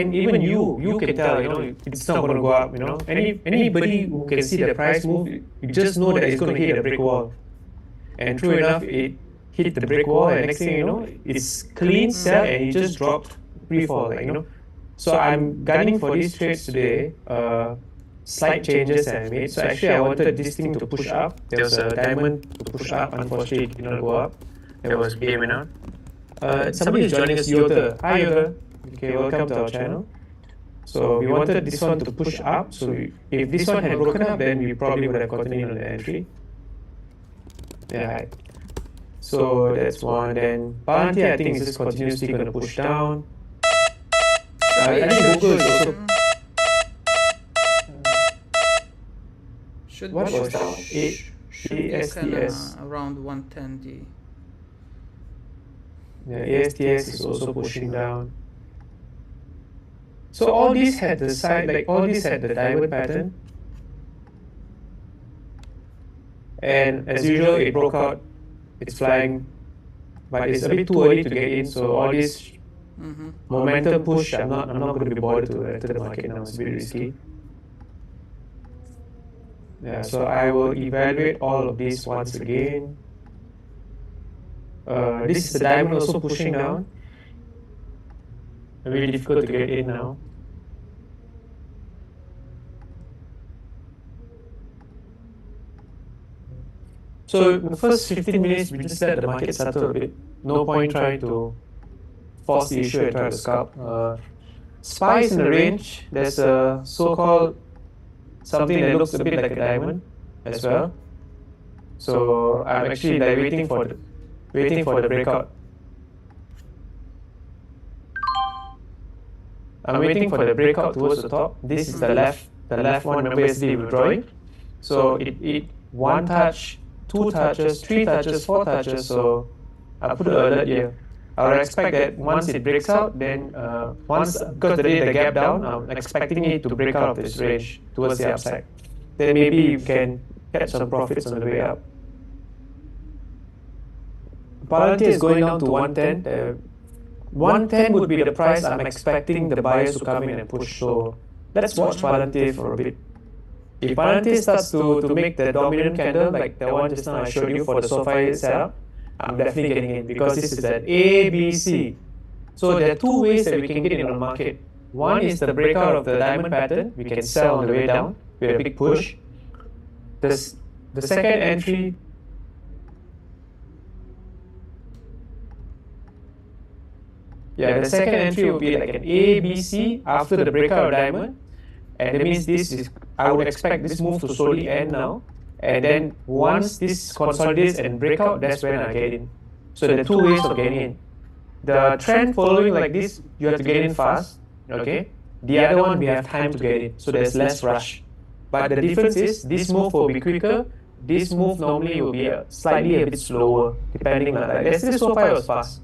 even you can tell, it's not going to go up, Anybody who can see the price move, you just know that it's going to hit a brick wall. And true enough, it hit the brick wall, and next thing you know, it's clean sell and it just dropped pre-fall, So I'm gunning for these trades today. Slight changes that I made. So actually, I wanted this thing to push up. There was a diamond to push up. Unfortunately, it did not go up. There was game out. Somebody is joining us, Yoda. Hi, Yoda. Okay, welcome to our channel. So we wanted this one to push up. So if this one had broken up, then we probably would have gotten in on the entry. Yeah. So that's one. Then Palantir, I think, is just continuously going to push down. I think Google is also. Should What be, was that? should be ASTS. around 110D. Yeah, ASTS is also pushing down. So all these had the side, all these had the diamond pattern. And as usual, it broke out. It's flying, but it's a bit too early to get in. So all this momentum push, I'm not going to be bothered to enter the market now. It's a bit risky. Yeah, so I will evaluate all of these once again. This is the diamond also pushing down. Very difficult to get in now. So in the first 15 minutes, we just let the market settle a bit. No point trying to force the issue and try to scalp. SPY is in the range. There's a so-called something that looks a bit like a diamond as well. So I'm actually waiting for the breakout. I'm waiting for the breakout towards the top. This is the left one. Remember yesterday we were drawing. So it one touch, two touches, three touches, four touches. So I put an alert here. I would expect that once it breaks out, then because the gap down, I'm expecting it to break out of this range towards the upside. Then maybe you can catch some profits on the way up. Palantir is going down to 110. 110 would be the price I'm expecting the buyers to come in and push. So let's watch Palantir for a bit. If Palantir starts to make the dominant candle, like the one just now I showed you for the SoFi setup, I'm definitely getting in because this is an A, B, C. So there are two ways that we can get in the market. One is the breakout of the diamond pattern. We can sell on the way down with a big push. The second entry. Yeah, the second entry will be like an A, B, C after the breakout of diamond. And that means I would expect this move to slowly end now. And then once this consolidates and break out, that's when I get in. So there are two ways of getting in. The trend following like this, you have to get in fast, okay? The other one, we have time to get in, so there's less rush. But the difference is, this move will be quicker. This move normally will be slightly a bit slower, depending on that. Yesterday's SoFi was fast.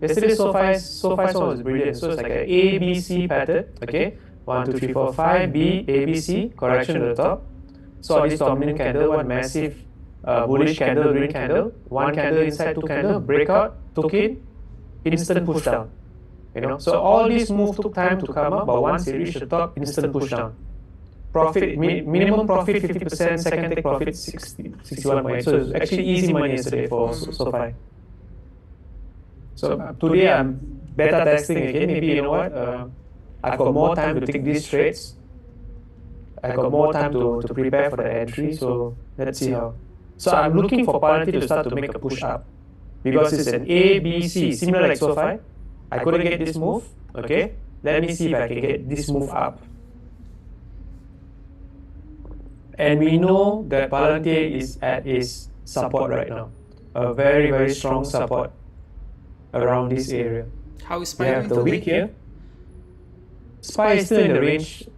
Yesterday's SoFi was brilliant. So it's like an A, B, C pattern, okay? 1, 2, 3, 4, 5, B, A, B, C, correction to the top. So this dominant candle, one massive bullish candle, green candle, one candle inside, two candle, breakout, took in, instant push down. So all these moves took time to come up, but once it reached the top, instant push down. Profit, minimum profit 50%, second take profit 61.8. So it's actually easy money yesterday for SoFi. So today I'm beta testing again. Maybe you know what? I've got more time to take these trades. I got more time to prepare for the entry, so let's see how. So I'm looking for Palantir to start to make a push up because it's an A, B, C, similar like SoFi. I couldn't get this move, okay? Let me see if I can get this move up. And we know that Palantir is at its support right now, a very, very strong support around this area. How is SPY We have the doing wick today? here. SPY is still in the range.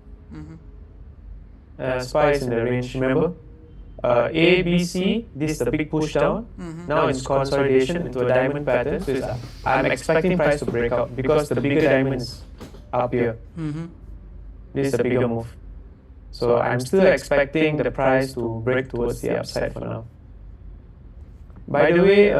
SPY is in the range, remember? A, B, C, this is the big push down. Now it's consolidation into a diamond pattern. So I'm expecting price to break out because the bigger diamond is up here. This is the bigger move. So I'm still expecting the price to break towards the upside for now. By the way,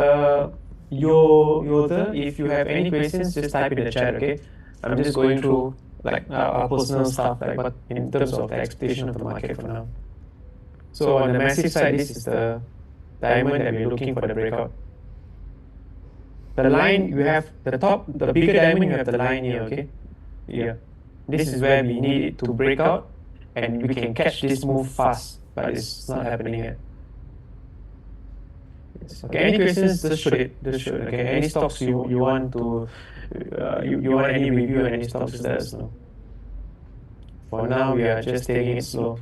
Yoda, if you have any questions, just type in the chat, okay? I'm just going through like our personal stuff, like what in terms of the expectation of the market for now. So on the massive side, this is the diamond that we're looking for the breakout. The line you have the top, the bigger diamond, you have the line here, okay? Yeah. This is where we need it to break out and we can catch this move fast, but it's not happening yet. Yes. Okay, any questions? Just shoot it. Just shoot. Okay, any stocks you want to, you want any review on any stocks? Just let us know. For now, we are just taking it slow.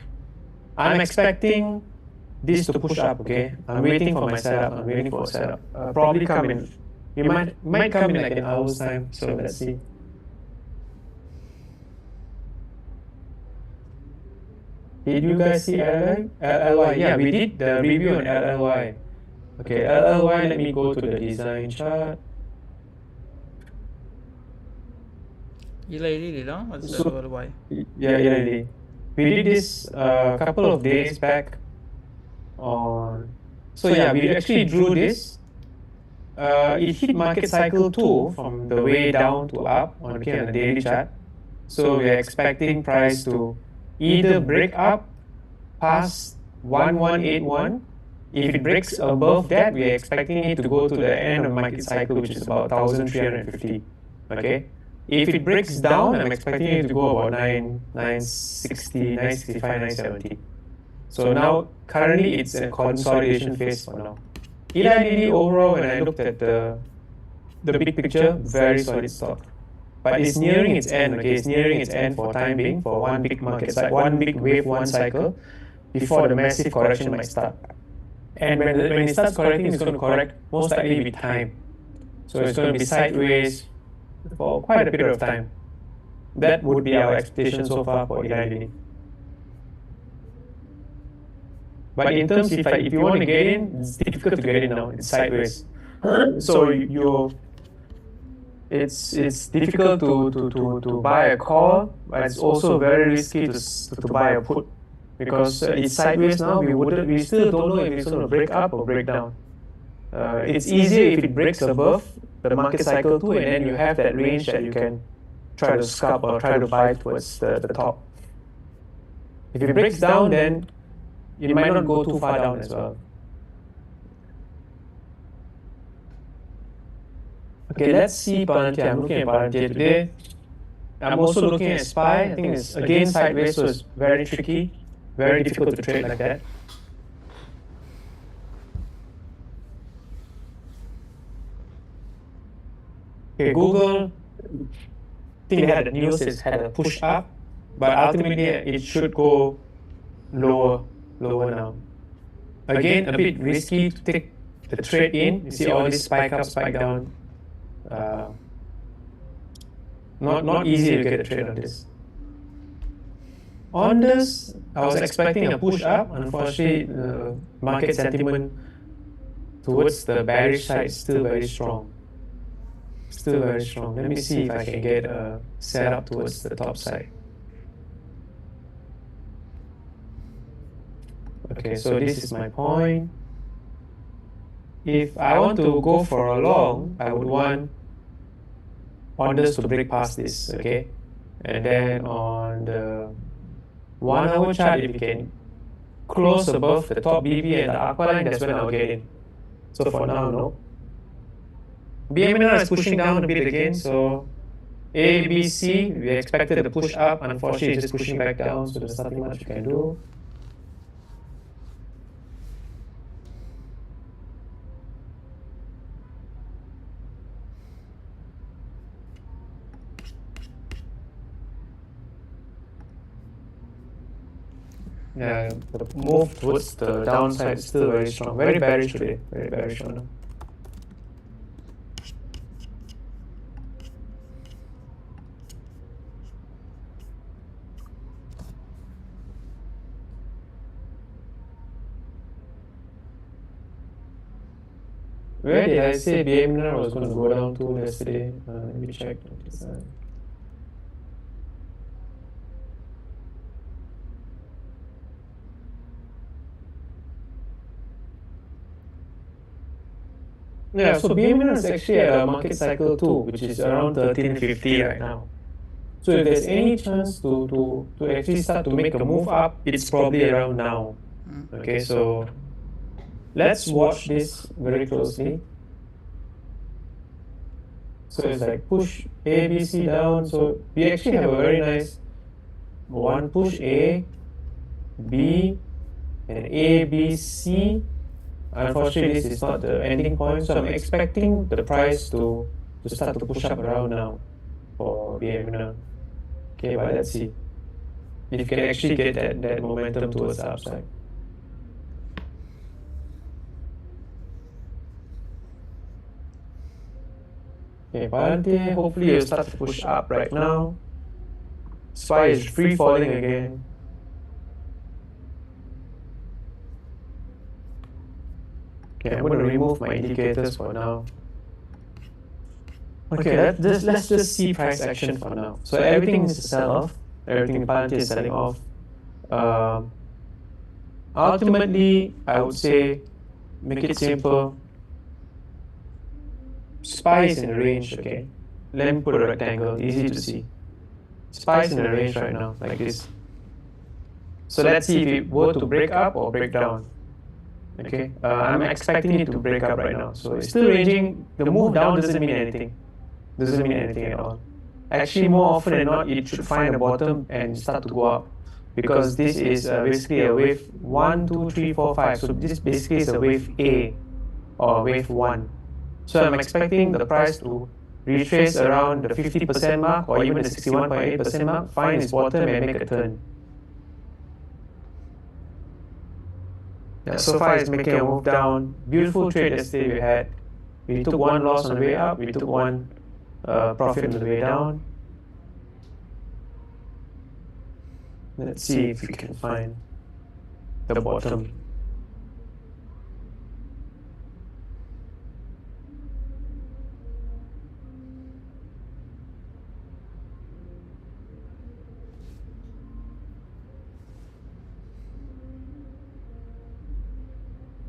I'm expecting this to push up. Okay, I'm waiting for my setup. I'm waiting for a setup. Probably come in. You might come in like an hour's time. So let's see. Did you guys see LLY? Yeah, we did the review on LLY. Okay, LLY, let me go to the design chart. Ilaili lang? What's So- that why? Yeah, really. We did this a couple of days back on. So yeah, we actually drew this. It hit market cycle 2 from the way down to up on the daily chart. So we're expecting price to either break up past 1181. If it breaks above that, we're expecting it to go to the end of market cycle, which is about 1350. Okay. If it breaks down, I'm expecting it to go about 960, 965, 970. So now currently it's a consolidation phase for now. Eli Lilly overall, when I looked at the big picture, very solid stock. But it's nearing its end, okay? It's nearing its end for time being, for one big market cycle, one big wave, one cycle, before the massive correction might start. And when it starts correcting, it's going to correct most likely with time. So it's going to be sideways for quite a period of time. That would be our expectation so far for Eli Lilly. But in terms, if you want to get in, it's difficult to get in now. It's sideways. So it's difficult to buy a call, but it's also very risky to buy a put because it's sideways now. We still don't know if it's going to break up or break down. It's easier if it breaks above the market cycle 2, and then you have that range that you can try to scalp or try to buy towards the top. If it breaks down, then it might not go too far down as well. Okay, let's see Palantir. I'm looking at Palantir today. I'm also looking at SPY. I think it's again sideways, so it's very tricky, very difficult to trade like that. Okay, Google, I think they had the news, it had a push up, but ultimately it should go lower now. Again, a bit risky to take the trade in. You see all this spike up, spike down. Not easy to get a trade on this. On this, I was expecting a push up. Unfortunately, market sentiment towards the bearish side is still very strong. Still very strong. Let me see if I can get a setup towards the top side. Okay, so this is my point. If I want to go for a long, I would want orders to break past this, okay? And then on the 1 hour chart, if you can close above the top BB and the aqua line, that's when I'll get in. So for now, no. BMNR is pushing down a bit again, so ABC, we expected to push up. Unfortunately, it's just pushing back down, so there's nothing much you can do. Yeah, the move towards the downside is still very strong. Very bearish today. Very bearish on them. Where did I say BMNR was going to go down to yesterday? Let me check. Yeah, so BMNR is actually at a market cycle 2, which is around 1350 right now. So if there's any chance to actually start to make a move up, it's probably around now. Okay, so let's watch this very closely. So it's like push A, B, C down. So we actually have a very nice one push A, B, and A, B, C. Unfortunately, this is not the ending point. So I'm expecting the price to start to push up around now for BM. Okay, but let's see if you can actually get that momentum towards the upside. Okay, Palante, hopefully you'll start to push up right now. SPY is free falling again. Okay, I'm going to remove my indicators for now. Okay, let's just see price action for now. So everything is a sell off. Everything in Palante is selling off. Um, Ultimately, I would say make it simple. SPY is in a range, okay? Let me put a rectangle, easy to see. SPY is in a range right now, like this. So let's see if it were to break up or break down. Okay, I'm expecting it to break up right now. So it's still ranging. The move down doesn't mean anything. Doesn't mean anything at all. Actually, more often than not, it should find a bottom and start to go up because this is basically a wave 1, 2, 3, 4, 5. So this basically is a wave A or wave 1. So I'm expecting the price to retrace around the 50% mark or even the 61.8% mark, find its bottom and make a turn. Yeah, so far it's making a move down. Beautiful trade yesterday we had. We took one loss on the way up, we took one profit on the way down. Let's see if we can find the bottom.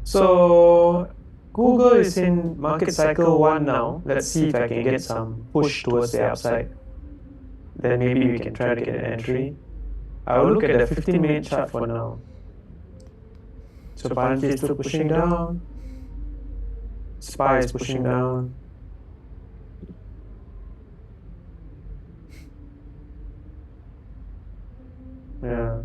So Google is in market cycle 1 now. Let's see if I can get some push towards the upside. Then maybe we can try to get an entry. I will look at the 15-minute chart for now. So Palantir is still pushing down. SPY is pushing down. Yeah.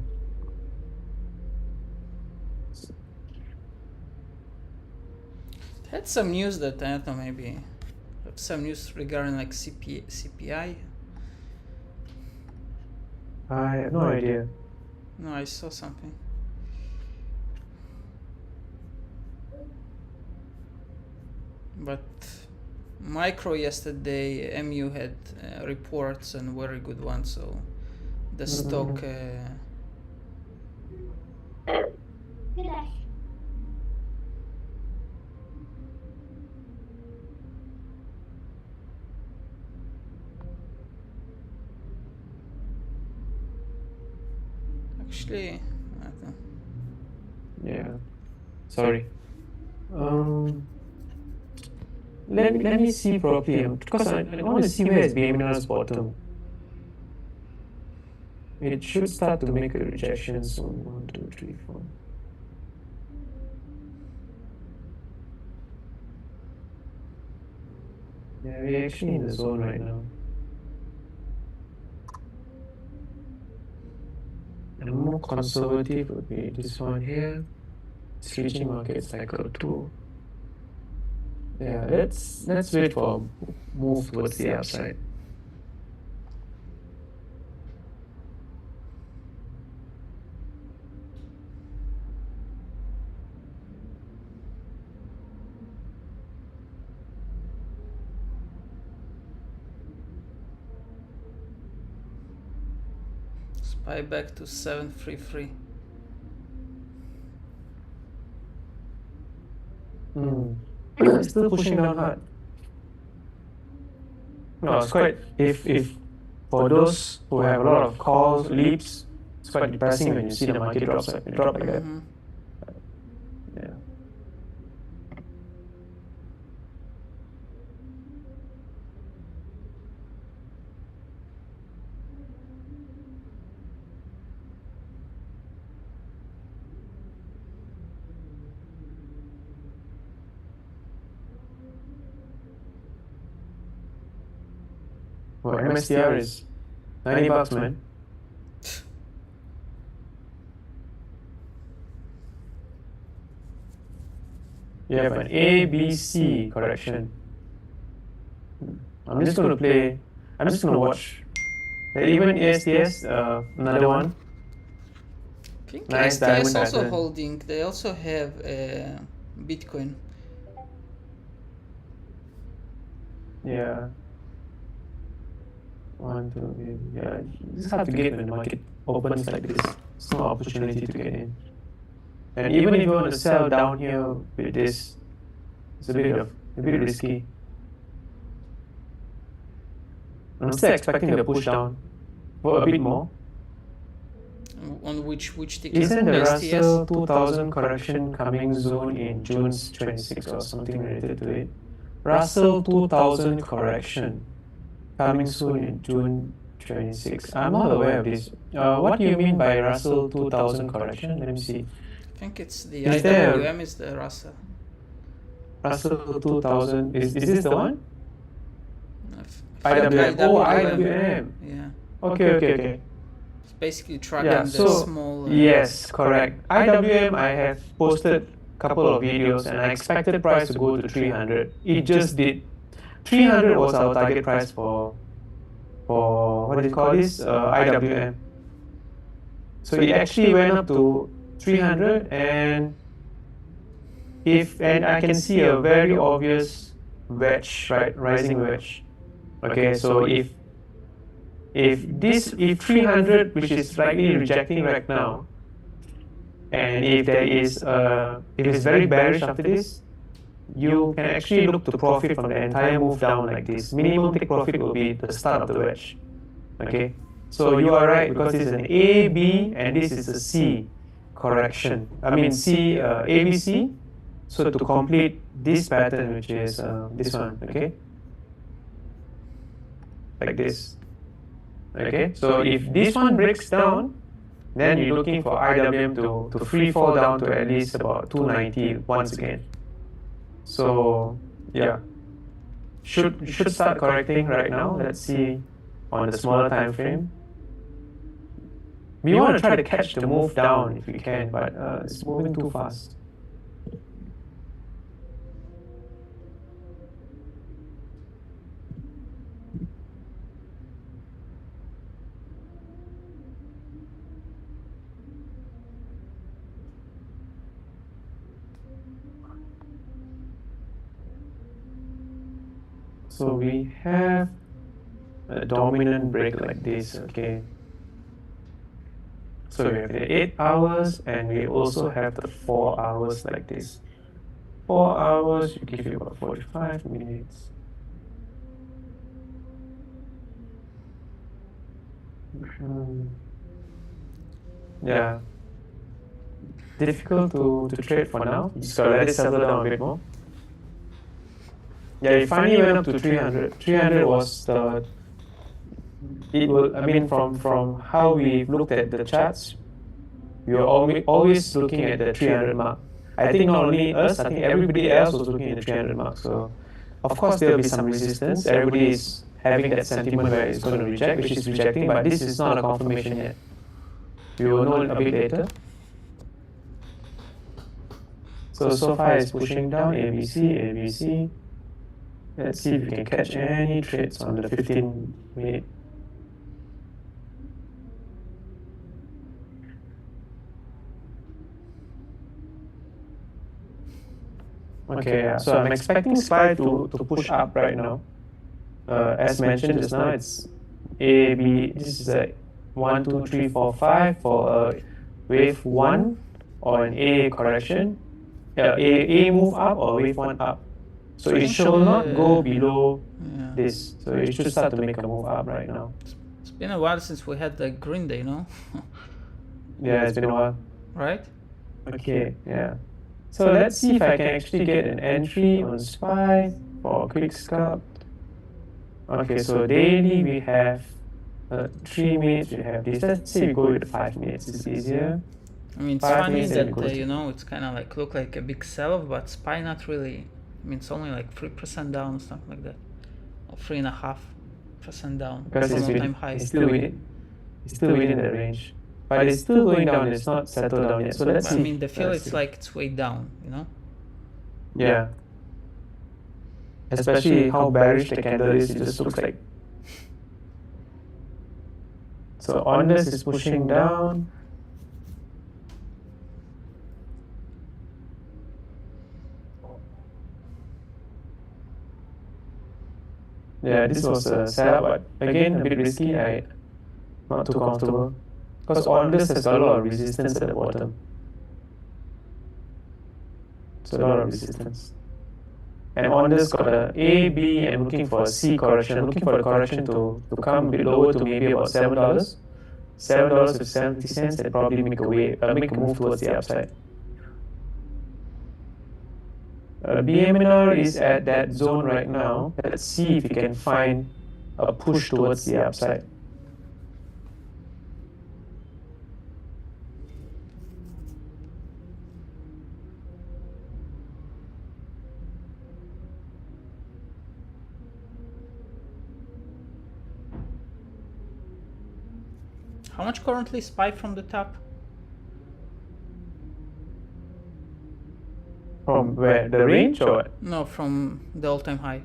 Had some news that I don't know, maybe some news regarding like CPI. I have no idea. No, I saw something. But micro yesterday, MU had reports and very good ones, so the stock. Actually, I don't know. Yeah. Sorry. Let me see properly because I want to see where is BMNR's bottom. It should start to make a rejection soon. 1, 2, 3, 4. Yeah, we're actually in the zone right now. And more conservative would be this one here. It's reaching market cycle 2. Yeah, let's wait for a move towards the upside. SPY back to 733. Still pushing down hard. No, it's quite if for those who have a lot of calls, leaps, it's quite depressing when you see the market drop like that. Yeah. Well, MSTR is $90, man. You have an ABC correction. I'm just gonna play. I'm just gonna watch. Even ASTS, another one. I think Nice STS diamond also pattern. holding. They also have Bitcoin. Yeah. 1, 2, 3. Yeah, it's hard to get when the market opens like this. It's no opportunity to get in. And even if you want to sell down here with this, it's a bit risky. I'm still expecting the push down for a bit more. On which ticket? Isn't the STS? Russell 2000 correction coming soon in June 26 or something related to it? Russell 2000 correction coming soon in June 26. I'm not aware of this. What do you mean by Russell 2000 correction? Let me see. I think it's the Is there a- IWM is the Russell. Russell 2000. Is this the one? IWM. Oh, IWM. Yeah. Okay. It's basically tracking Yeah, the so small. yes, correct. IWM, I have posted a couple of videos and I expected price to go to 300. It just did. 300 was our target price for what do you call this? IWM. So it actually went up to 300 and I can see a very obvious wedge, right? Rising wedge. Okay, so if 300, which is likely rejecting right now, and if it's very bearish after this, you can actually look to profit from the entire move down like this. Minimum take profit will be the start of the wedge. Okay, so you are right because this is an A, B, and this is a C correction. I mean C, ABC. So to complete this pattern, which is this one, okay, like this. Okay, so if this one breaks down, then you're looking for IWM to free fall down to at least about 290 once again. So yeah, should start correcting right now. Let's see on the smaller time frame. We want to try to catch the move down if we can, but it's moving too fast. So we have a dominant break like this, okay. So we have the 8 hours and we also have the 4 hours like this. 4 hours, you give you about 45 minutes. Yeah. Difficult to trade for now. Just gotta let it settle down a bit more. Yeah, it finally went up to 300. 300 was the. It will. I mean, from how we've looked at the charts, we were always looking at the 300 mark. I think not only us, I think everybody else was looking at the 300 mark. So, of course, there'll be some resistance. Everybody is having that sentiment where it's going to reject, which is rejecting, but this is not a confirmation yet. We will know a bit later. So far it's pushing down ABC. Let's see if we can catch any trades on the 15-minute. Okay, so I'm expecting SPY to push up right now. As mentioned just now, it's A, B. This is a 1, 2, 3, 4, 5 for a wave 1 or an A correction. A move up or wave 1 up. So it shall not go below this. So it should start to make a move up right now. It's been a while since we had the green day, no? Yeah, it's been a while. Right? Okay, yeah. So let's see if I can actually get an entry on SPY for a quick scalp. Okay, so daily we have 3 minutes, we have this. Let's say we go with 5 minutes, it's easier. I mean, it's funny that, you know, it's kind of like look like a big sell-off, but SPY not really. I mean, it's only like 3% down or something like that. Or 3.5%. 5% down because from it's all-time high. it's still within the range, but it's still going down. It's not settled down yet. So let's But see. I mean, the feel Let's it's see. like it's way down, you know? Yeah. Especially how bearish the candle is, it just looks like. So on this is pushing down. Yeah, this was a setup, but again a bit risky. I not too comfortable because on this has got a lot of resistance at the bottom. So a lot of resistance. And on this got a A, B, I'm looking for a C correction. I'm looking for the correction to come a bit lower to maybe about $7. $7.70 and probably make a move towards the upside. BMNR is at that zone right now. Let's see if we can find a push towards the upside. How much currently SPY from the top? From where? The range or what? No, from the all-time high.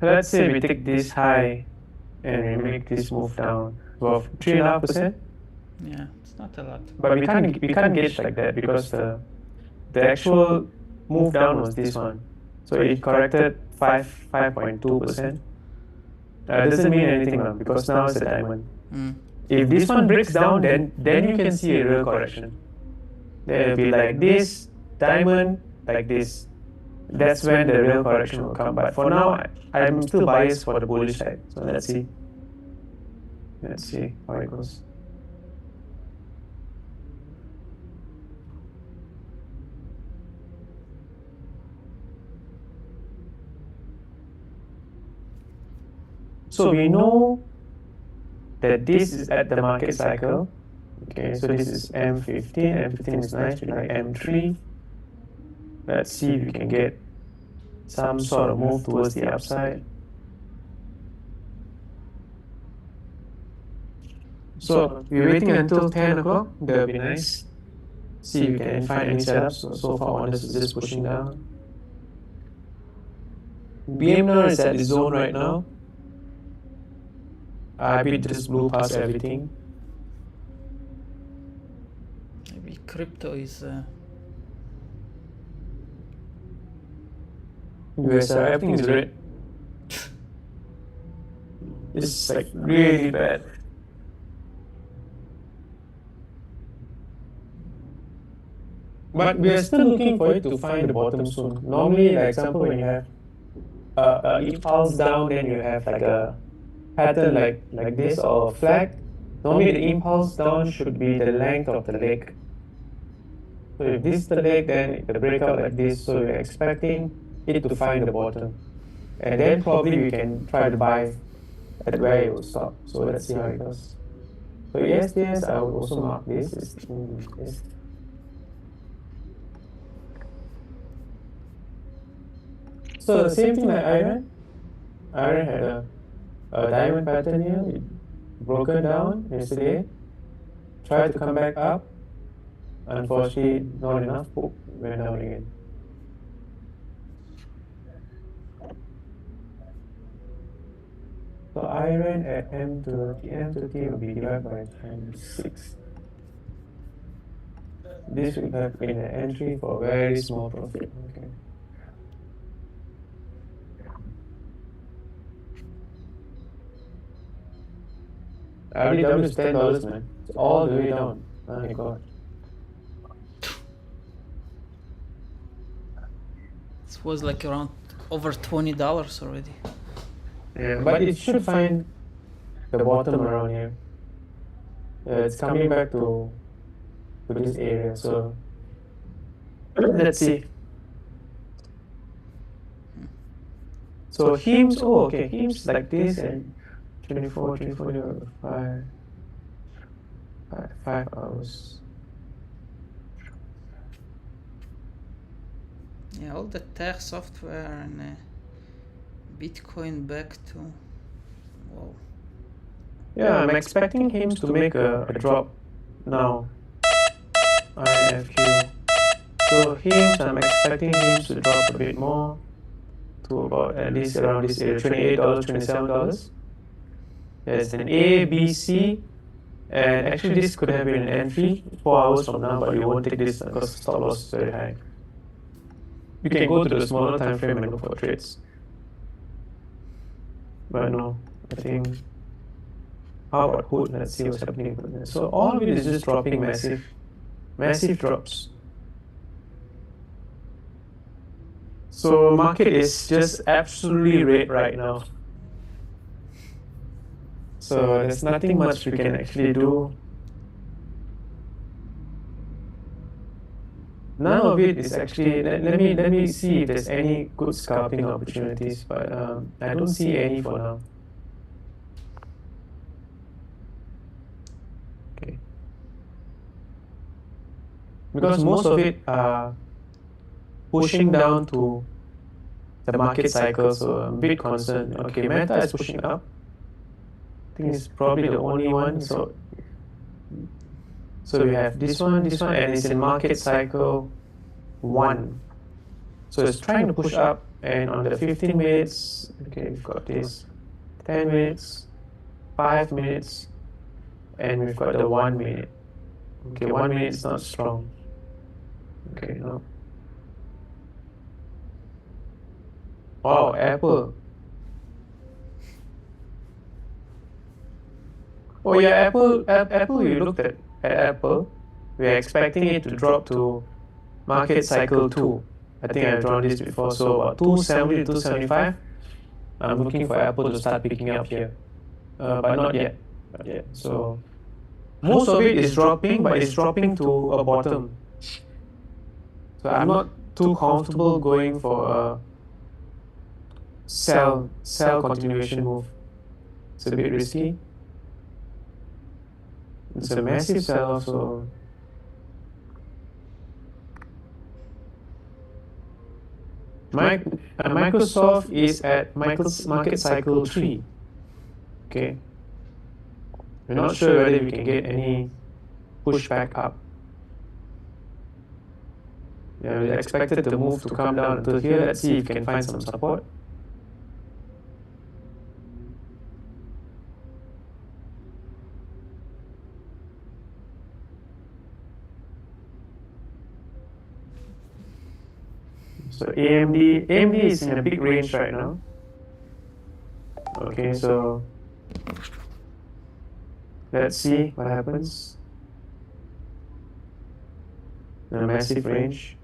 Let's say we take this high and we make this move down of 3.5%. Yeah, it's not a lot. But we can't gauge like that because the actual move down was this one. So it corrected 5.2%. Doesn't mean anything now because now it's a diamond. If this one breaks down, then you can see a real correction. Then it'll be like this, diamond, like this. That's when the real correction will come. But for now, I'm still biased for the bullish side. So let's see. Let's see how it goes. So we know that this is at the market cycle. Okay, so this is M15. M15 is nice. We like M3. Let's see if we can get some sort of move towards the upside. So we're waiting until 10 o'clock. That'll be nice. See if we can find any setups. So far on this is just pushing down. BMNR is at the zone right now. I bit just blew past everything. Maybe crypto is... US, everything is red. It's like really bad. But we are still looking for it to find the bottom soon. Normally, like example, when you have impulse down, then you have like a pattern like this or a flag. Normally, the impulse down should be the length of the leg. So if this is the leg, then the breakout like this. So you're expecting it to find the bottom, and then probably we can try to buy at where it will stop. So let's see how it goes. So yes, I would also mark this. Yes. So the same thing like iron. Iron had a diamond pattern here. It broken down yesterday. Tried to come back up. Unfortunately, not enough. Went down again. So iron at M30 will be divided by times 6. This would have been an entry for very small profit. Okay. RDW is $10, man. It's all the way down. Oh my god. It was like around over $20 already. Yeah, but it should find the bottom around here. It's coming back to this area. So let's see. So hymns, okay, hymns like this and 24, 5 hours. Yeah, all the tech software and Bitcoin back to. Whoa. Yeah, I'm expecting him to make a drop now. IFQ. So him, I'm expecting him to drop a bit more to about at least around this area, $28, $27. There's an A, B, C, and actually this could have been an entry 4 hours from now, but we won't take this because stop loss is very high. You can go to the smaller time frame and look for trades. But no, I think how about hood? Let's see what's happening. So all of it is just dropping massive drops. So market is just absolutely red right now. So there's nothing much we can actually do. None of it is actually. Let me see if there's any good scalping opportunities, but I don't see any for now. Okay. Because most of it are pushing down to the market cycle, so I'm a bit concerned. Okay, Meta is pushing up. I think it's probably the only one. So we have this one, and it's in market cycle 1. So it's trying to push up, and on the 15 minutes, okay, we've got this 10 minutes, 5 minutes, and we've got the 1 minute. Okay, 1 minute is not strong. Okay, no. Wow, Apple. Oh yeah, Apple. We looked at Apple. We're expecting it to drop to market cycle 2. I think I've drawn this before. So about 270 to 275. I'm looking for Apple to start picking up here, but not yet. Not yet. So most of it is dropping, but it's dropping to a bottom. So I'm not too comfortable going for a sell continuation move. It's a bit risky. It's a massive sell-off, so Microsoft is at market cycle 3. Okay. We're not sure whether we can get any pushback up. Yeah, we expected the move to come down until here. Let's see if we can find some support. So AMD is in a big range right now. Okay, so let's see what happens. In a massive range.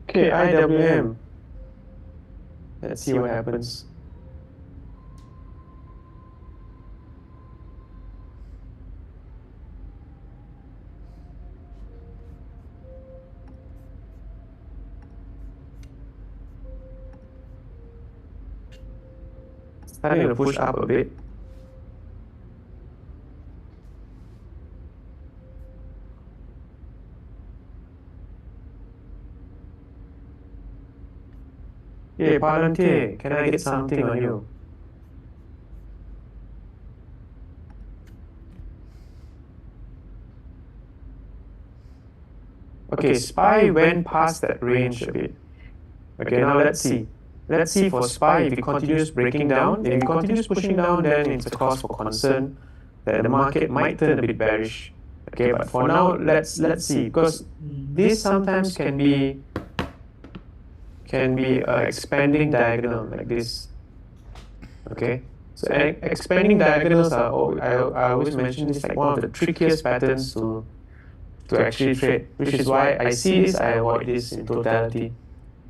Okay, IWM. Let's see what happens. Starting to push up a bit. Hey, Palante, can I get something on you? Okay, SPY went past that range a bit. Okay, now let's see. Let's see for SPY if it continues breaking down. If it continues pushing down, then it's a cause for concern that the market might turn a bit bearish. Okay, but for now, let's see, because this sometimes can be expanding diagonal like this. Okay, so expanding diagonals are, I always mention this, like one of the trickiest patterns to actually trade, which is why I see this, I avoid this in totality.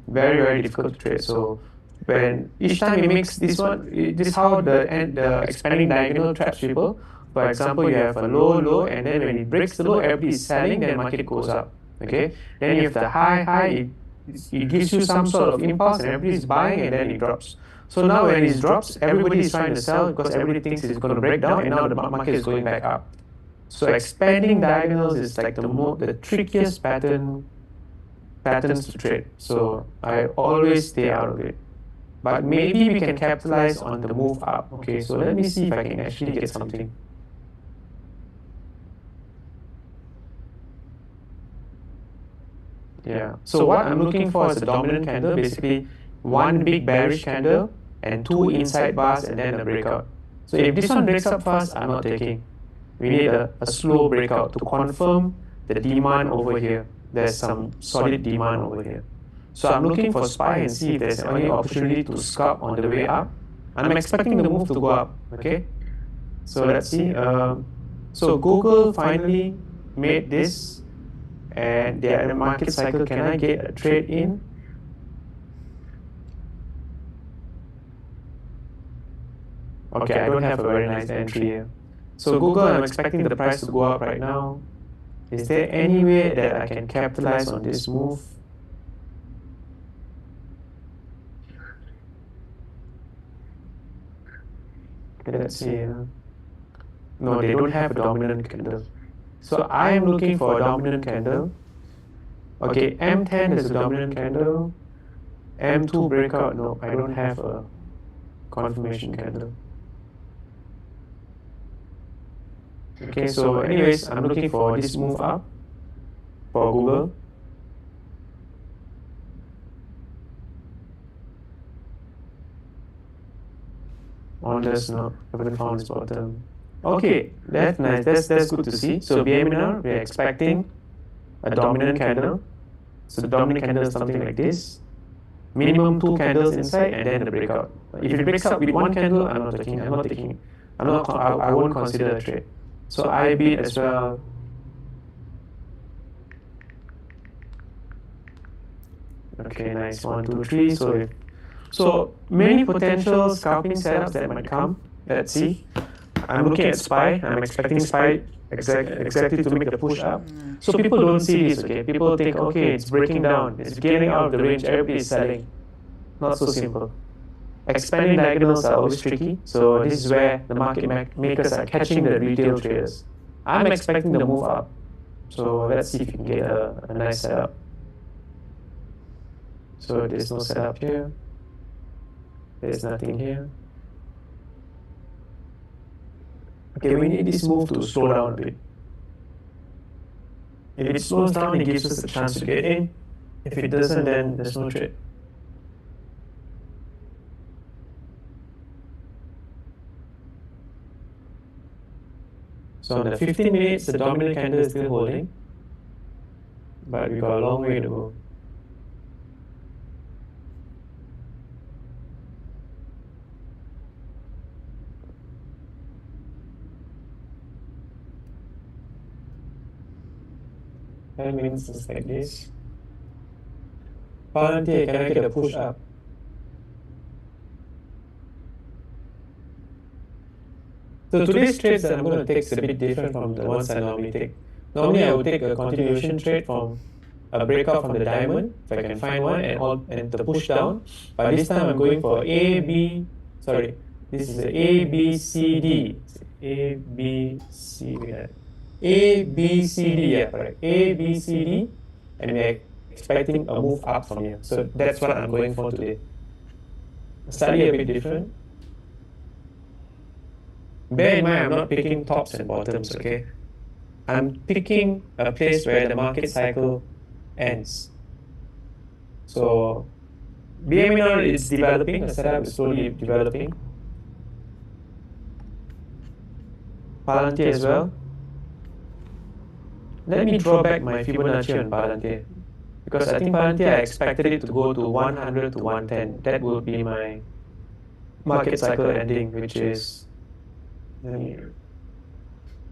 Very, very difficult to trade. So when each time it makes this one, this is how the expanding diagonal traps people. For example, you have a low, and then when it breaks the low, everybody is selling, then market goes up. Okay, then you have the high, it gives you some sort of impulse and everybody is buying and then it drops. So now when it drops, everybody is trying to sell because everybody thinks it's going to break down and now the market is going back up. So expanding diagonals is like the trickiest patterns to trade. So I always stay out of it. But maybe we can capitalize on the move up. Okay, so let me see if I can actually get something. Yeah. So what I'm looking for is a dominant candle, basically one big bearish candle and two inside bars and then a breakout. So if this one breaks up fast, I'm not taking. We need a slow breakout to confirm the demand over here. There's some solid demand over here. So I'm looking for SPY and see if there's any opportunity to scalp on the way up. I'm expecting the move to go up. Okay. So let's see. So Google finally made this and they're in a market cycle. Can I get a trade in? Okay, I don't have a very nice entry here. So Google, I'm expecting the price to go up right now. Is there any way that I can capitalize on this move? Okay, let's see. No, they don't have a dominant candle. So I am looking for a dominant candle. Okay, M10 is a dominant candle. M2 breakout. No, I don't have a confirmation candle. Okay, so anyways, I'm looking for this move up for Google. On this, no, haven't found this bottom. Okay, that's nice. That's good to see. So BMNR, we're expecting a dominant candle. So the dominant candle is something like this. Minimum two candles inside and then the breakout. If it breaks up with one candle, I'm not taking. I'm not taking. I'm not. I won't consider a trade. So I bid as well. Okay, nice. 1, 2, 3. So many potential scalping setups that might come. Let's see. I'm looking at SPY. I'm expecting SPY exactly to make the push up. So people don't see this, okay? People think, okay, it's breaking down. It's getting out of the range. Everybody is selling. Not so simple. Expanding diagonals are always tricky. So this is where the market makers are catching the retail traders. I'm expecting the move up. So let's see if we can get a nice setup. So there's no setup here. There's nothing here. Okay, we need this move to slow down a bit. If it slows down, it gives us a chance to get in. If it doesn't, then there's no trade. So on the 15 minutes, the dominant candle is still holding, but we got a long way to go. That means it's like this. Palantir, can I get a push up? So today's trades that I'm going to take is a bit different from the ones I normally take. Normally I would take a continuation trade from a breakout from the diamond, if I can find one, and the push down. But this time I'm going for this is the A, B, C, D. A, B, C, A, B, C, D, yeah, correct. A, B, C, D, and we're expecting a move up from here. So that's what I'm going for today. Slightly a bit different. Bear in mind, I'm not picking tops and bottoms, okay? I'm picking a place where the market cycle ends. So BMNR is developing, the setup is slowly developing. Palantir as well. Let me draw back my Fibonacci on Palantir, because I think Palantir, I expected it to go to 100 to 110. That will be my market cycle ending, which is,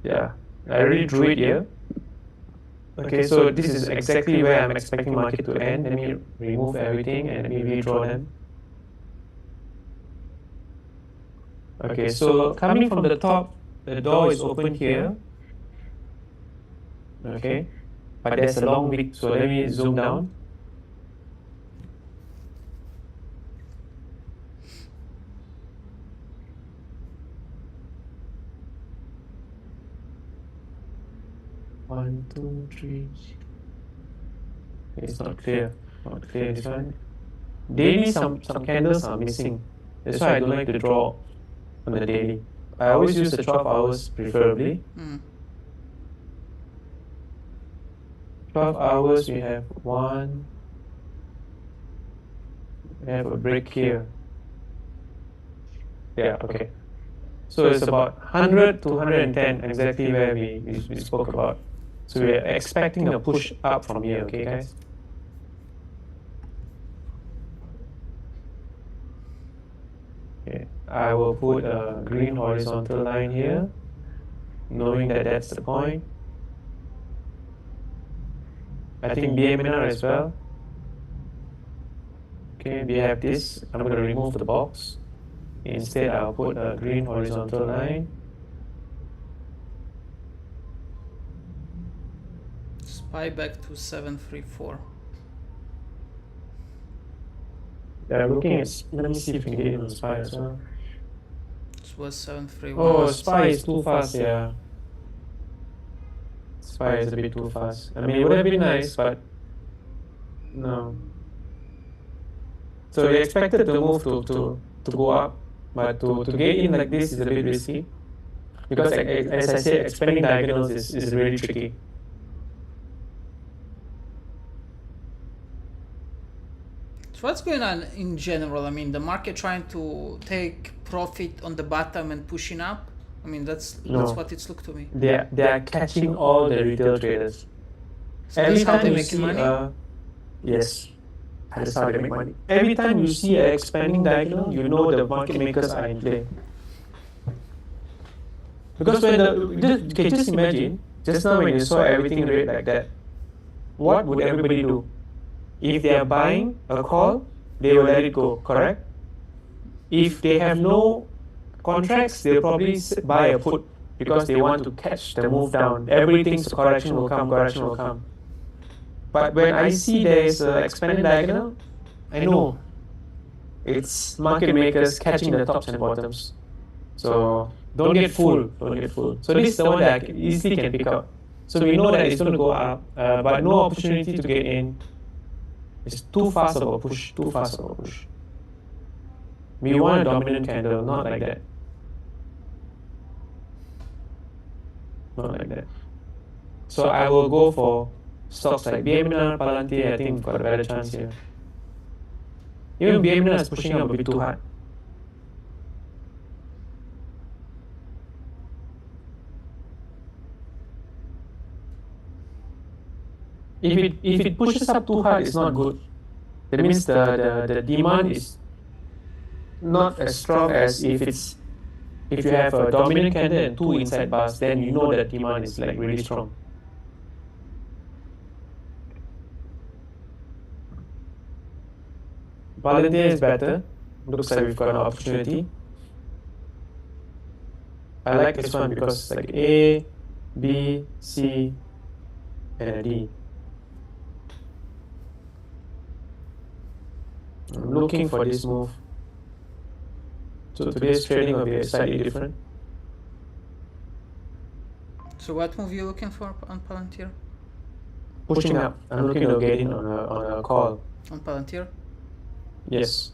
yeah, I already drew it here. Okay, so this is exactly where I'm expecting market to end. Let me remove everything and let me redraw them. Okay, so coming from the top, the door is open here. Okay, but there's a long wick, so let me zoom down. 1, 2, 3. It's not clear. Not clear this one. Daily, some candles are missing. That's why I don't like to draw on the daily. I always use the 12 hours preferably. 12 hours, we have one. We have a break here. Yeah, okay. So it's about 100 to 110 exactly where we spoke about. So we're expecting a push up from here, okay, guys? Okay, I will put a green horizontal line here, knowing that that's the point. I think BMNR as well. Okay, we have this. I'm going to remove the box. Instead, I'll put a green horizontal line. SPY back to 734. Yeah, I'm looking at. Let me see if we can get in on SPY as well. This was 731. Oh, SPY is too fast, yeah. SPY is a bit too fast. I mean, it would have been nice, but no. So we expected the move to go up, but to get in like this is a bit risky. Because as I said, expanding diagonals is really tricky. So what's going on in general? I mean, the market trying to take profit on the bottom and pushing up. I mean, that's what it's looked to me. They are catching all the retail traders. So Every that's how time they're you making see money. yes, that's how they make money. Every time you see an expanding diagonal, you know the market makers are in play. Because when just imagine just now when you saw everything red like that, what would everybody do? If they are buying a call, they will let it go, correct? If they have no contracts, they'll probably buy a put because they want to catch the move down. Everybody thinks the correction will come, correction will come. But when I see there is an expanded diagonal, I know it's market makers catching the tops and bottoms. So don't get fooled. Don't get fooled. So this is the one that I easily can pick up. So we know that it's going to go up, but no opportunity to get in. It's too fast of a push. Too fast of a push. We want a dominant candle, not like that. Not like that. So I will go for stocks like BMNR, Palantir. I think we've got a better chance here. Even BMNR is pushing up a bit too hard. If it pushes up too hard, it's not good. That means the demand is not as strong as if you have a dominant candle and two inside bars, then you know that demand is like really strong. Palantir is better. Looks like we've got an opportunity. I like this one because it's like A, B, C, and a D. I'm looking for this move. So today's trading will be slightly different. So what move are you looking for on Palantir? Pushing up. I'm looking to get in on a call. On Palantir? Yes.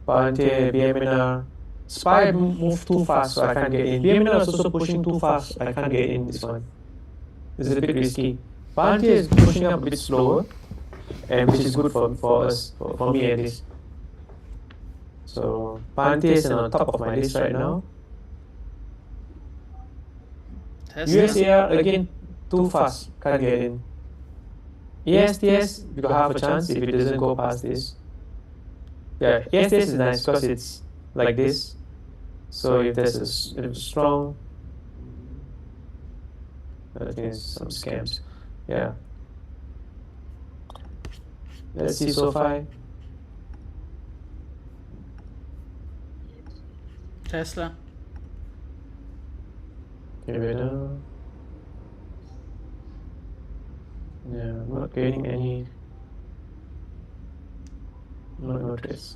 Palantir, BMNR. SPY moved too fast, so I can't get in. BMNR is also pushing too fast. I can't get in this one. This is a bit risky. Palantir is pushing up a bit slower, and which is good for us, for me at least. So Palantir is on top of my list right now. USAR again too fast, can't get in. ESTS, we got half a chance if it doesn't go past this. Yeah, ESTS is nice because it's like this. So if there's a strong, I think it's some scams. Yeah. Let's see SoFi. Tesla. Okay, we're down. Yeah, I'm not getting any. No trades.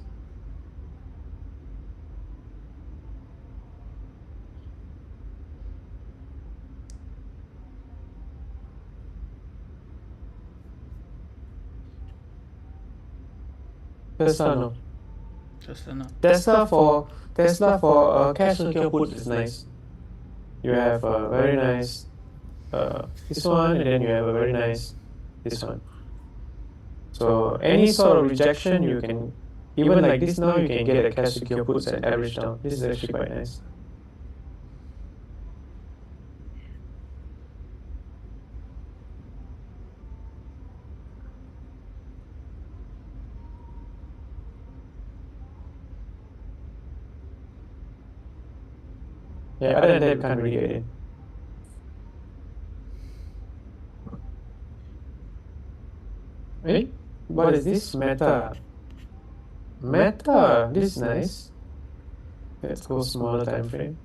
Tesla no. Just enough. Tesla for cash secure put is nice. You have a very nice this one, and then you have a very nice this one. So any sort of rejection, you can even like this now, you can get a cash secure puts and average down. This is actually quite nice. Yeah, other than that, we can't really get in. Eh? What is this? Meta. Meta. This is nice. Let's go smaller time frame.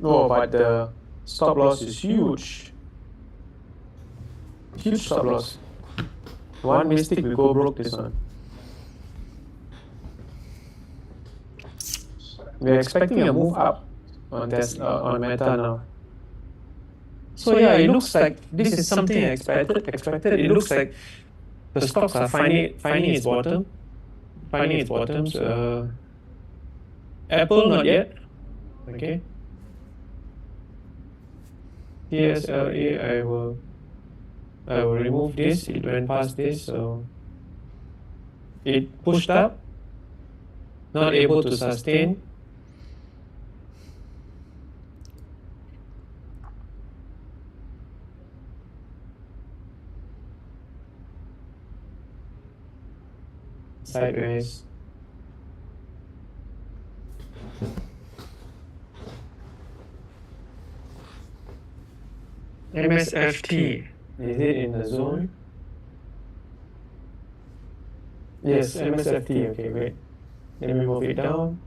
Oh, but the stop loss is huge. Huge stop loss. One mistake, we go broke this one. We're expecting a move up on Tesla, on Meta now. So yeah, it looks like this is something I expected. It looks like the stocks are finding its bottom. Finding its bottoms. Apple not yet. Okay. TSLA, I will remove this. It went past this, so it pushed up, not able to sustain. Sideways. MSFT, is it in the zone? Yes, MSFT. Okay, wait. Let me move it down.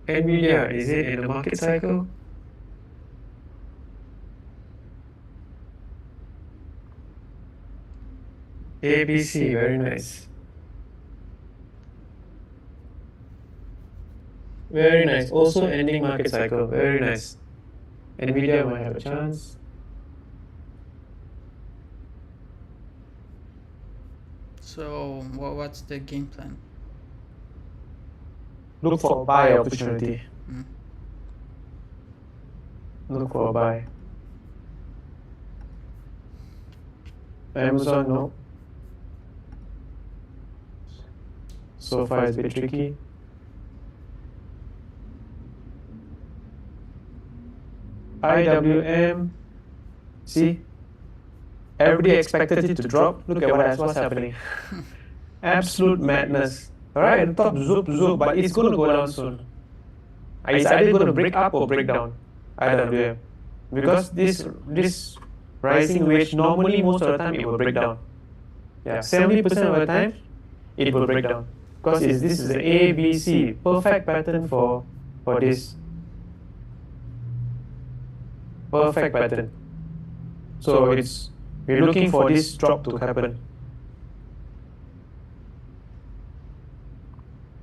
Nvidia, is it in the market cycle? ABC, very nice. Very nice. Also ending market cycle, very nice. Nvidia might have a chance. So what's the game plan? Look for a buy opportunity. Mm. Look for a buy. Amazon, no. So far it's a bit tricky. IWM, see? Everybody expected it to drop. Look at what's happening. Absolute madness. Alright, at the top, zoop, but it's going to go down soon. It's either going to break up or break down, IWM. Because this rising wedge, normally most of the time it will break down. Yeah, 70% of the time it will break down. Because this is the ABC, perfect pattern for this. Perfect pattern. So we're looking for this drop to happen.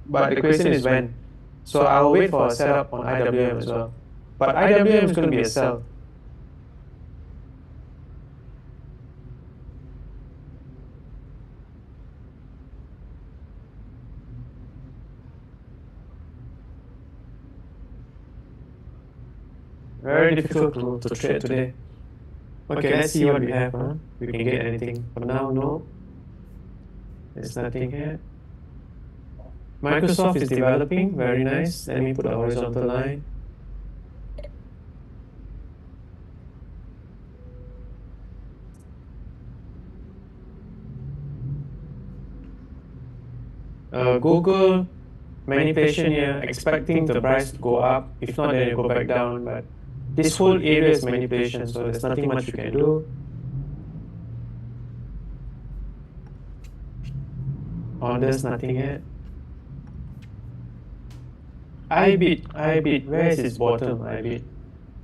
But the question is when. So I'll wait for a setup on IWM as well. But IWM is going to be a sell. Very difficult to trade today. Okay, let's see what we have. We can get anything. For now, no. There's nothing here. Microsoft is developing, very nice. Let me put a horizontal line. Google manipulation here, expecting the price to go up. If not, then it go back down. But this whole area is manipulation, so there's nothing much you can do. There's nothing yet. IBIT, where is its bottom? IBIT.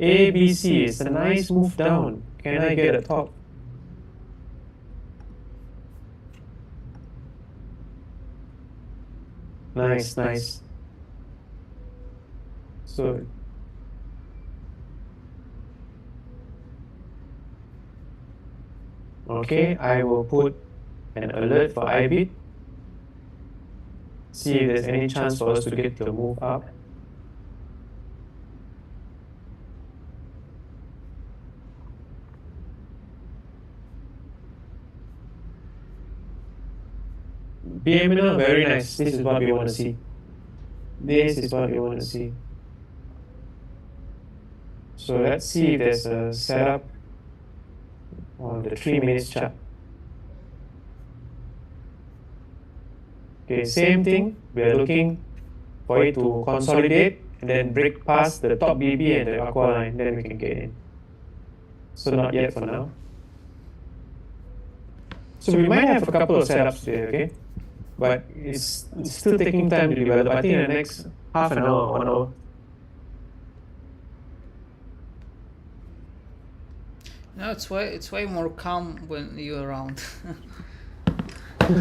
ABC is a nice move down. Can I get a top? Nice. So So okay, I will put an alert for IBIT. See if there's any chance for us to get the move up. BMNO, very nice. This is what we want to see. This is what we want to see. So let's see if there's a setup on the 3 minutes chart. Okay, same thing. We are looking for it to consolidate and then break past the top BB and the aqua line, then we can get in. So not yet for now. So we might have a couple of setups there, okay? But it's still taking time to develop. I think in the next half an hour, 1 hour. No, it's way more calm when you're around.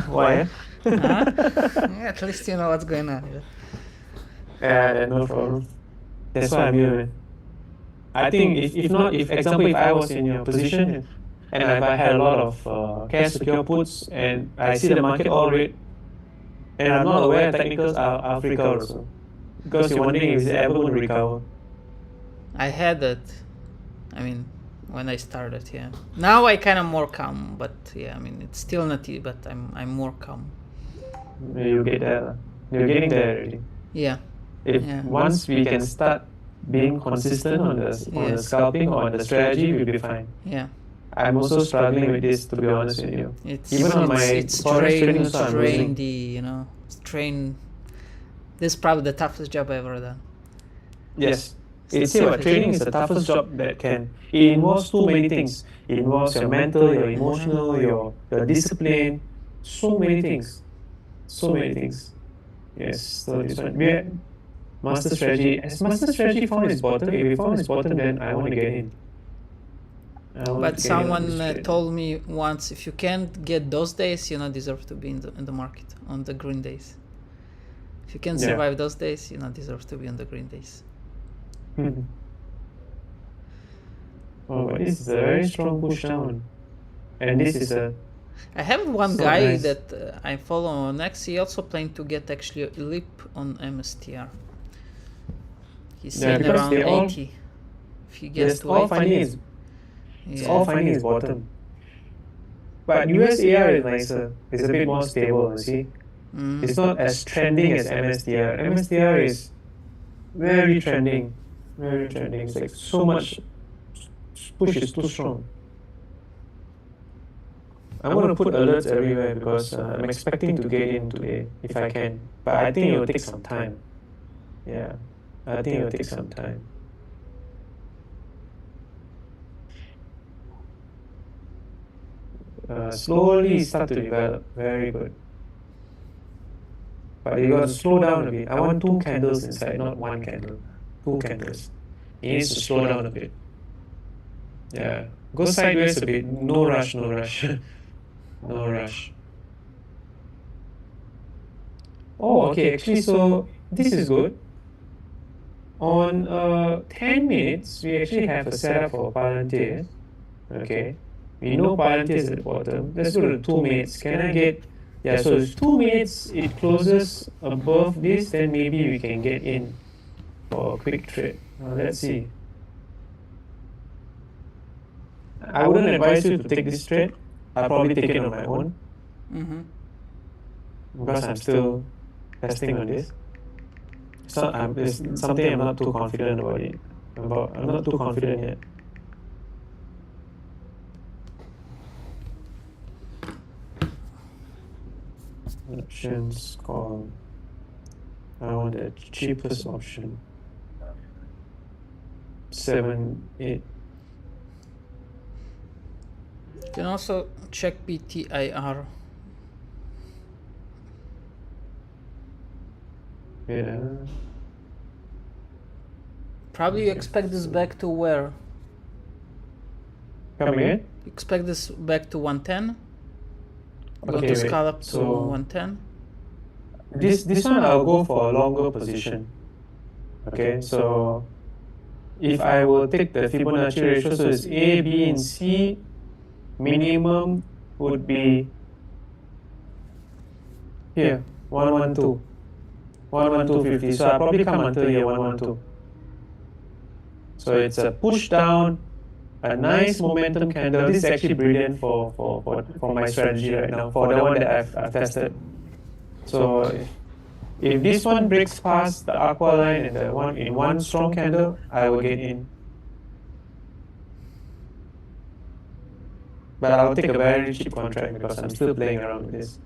Why? Huh? Yeah, at least you know what's going on. Yeah, no problem. That's why I'm here, man. I think if example, if I was in your position and if I had a lot of cash secure puts and I see the market all red and I'm not aware of technicals, I'll freak out also. Because you're wondering if it's ever going to recover. I had that. I mean, when I started, yeah. Now I kind of more calm, but yeah, I mean, it's still not easy, but I'm more calm. You get that. You're getting there already. Yeah. Once we can start being consistent on the scalping or on the strategy, we'll be fine. Yeah. I'm also struggling with this, to be honest with you. Even on my it's forex trading, also I'm losing. This is probably the toughest job I've ever done. Yes. It's about trading is the toughest job that can. It involves too many things. It involves your mental, your emotional, your discipline. So many things. So many things. Yes. So this one. We master strategy. Has master strategy found its bottom? If we found its bottom, then I want to get in. But someone told me once, if you can't get those days, you don't deserve to be in the market on the green days. If you can survive those days, you don't deserve to be on the green days. Oh, but this is a very strong push down, and this is a. I have one guy that I follow on X. He also planned to get actually a lip on MSTR. He's saying around 80. If he gets to 80, it's all finding his bottom. But USAR is nicer. It's a bit more stable. You see, it's not as trending as MSTR. MSTR is very trending. Very trending. It's like so much push is too strong. I'm going to put alerts everywhere because I'm expecting to get in today if I can. But I think it will take some time. Yeah, I think it will take some time. Slowly start to develop. Very good. But you got to slow down a bit. I want 2 candles inside, not 1 candle. 2 candles. It needs to slow down a bit. Yeah. Go sideways a bit. No rush, no rush. No rush. Oh, okay. Actually, so this is good. On 10 minutes, we actually have a setup for Palantir. Okay. We know Palantir is at the bottom. Let's go to 2 minutes. Can I get... Yeah, so it's 2 minutes. It closes above this. Then maybe we can get in for a quick trade. Let's see. I wouldn't advise you to take this trade. I'll probably take it on my own. Because I'm still testing on this. It's something I'm not too confident about it. I'm not too confident yet. Options call. I want the cheapest option. 7, 8. You can also check BTIR. Yeah. Probably you expect this back to where? Come again? Expect this back to 110? Okay, to scalp to 110? This one I'll go for a longer position. Okay, so if I will take the Fibonacci ratio, so it's A, B, and C, minimum would be here, 112, 112.50. So I'll probably come until here, 112. So it's a push down, a nice momentum candle. This is actually brilliant for my strategy right now, for the one that I've tested. So if this one breaks past the aqua line and the one in one strong candle, I will get in. But I'll take a very cheap contract because I'm still playing around with this.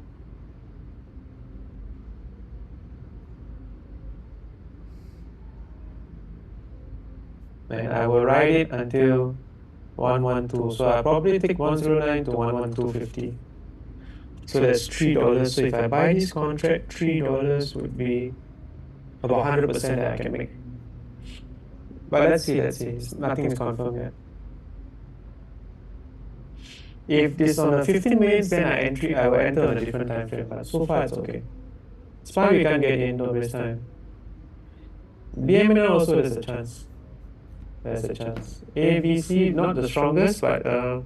And I will ride it until 112. So I'll probably take 109 to 112.50. So that's $3. So if I buy this contract, $3 would be about 100% that I can make. But let's see. Nothing is confirmed yet. If this on a 15 minutes, then I will enter on a different time frame. But so far it's okay. SPY we can't get in, don't waste time. BMNR also there's a chance. There's a chance. ABC, not the strongest, but I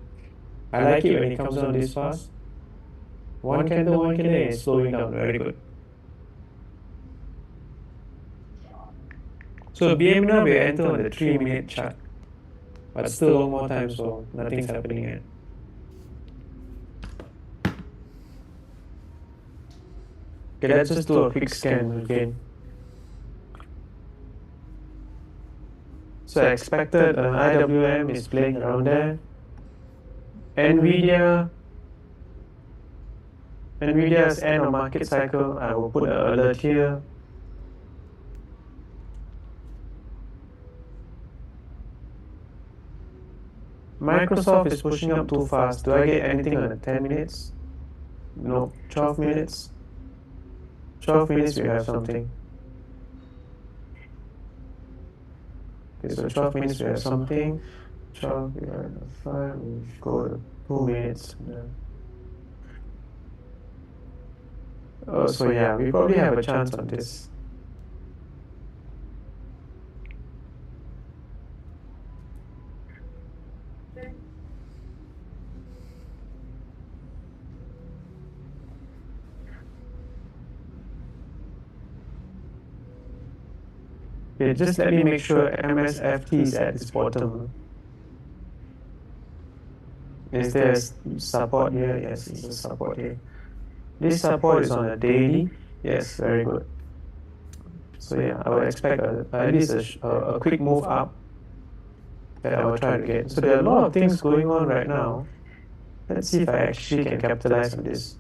like it when it comes down this fast. One candle, is slowing down. Very good. So BMNR will enter on the 3-minute chart. But still long more time, so nothing's happening yet. Okay, let's just do a quick scan again. So I expected IWM is playing around there. Nvidia's end of market cycle, I will put an alert here. Microsoft is pushing up too fast. Do I get anything on the 10 minutes? No. 12 minutes? 12 minutes we have something. Okay, so 12 minutes we have something. 12 divided by 5, we go to 2 minutes. So yeah, we probably have a chance on this. Okay, just let me make sure MSFT is at its bottom. Is there support here? Yes, there's a support here. This support is on a daily. Yes, very good. So yeah, I would expect at least a quick move up that I will try to get. So there are a lot of things going on right now. Let's see if I actually can capitalize on this.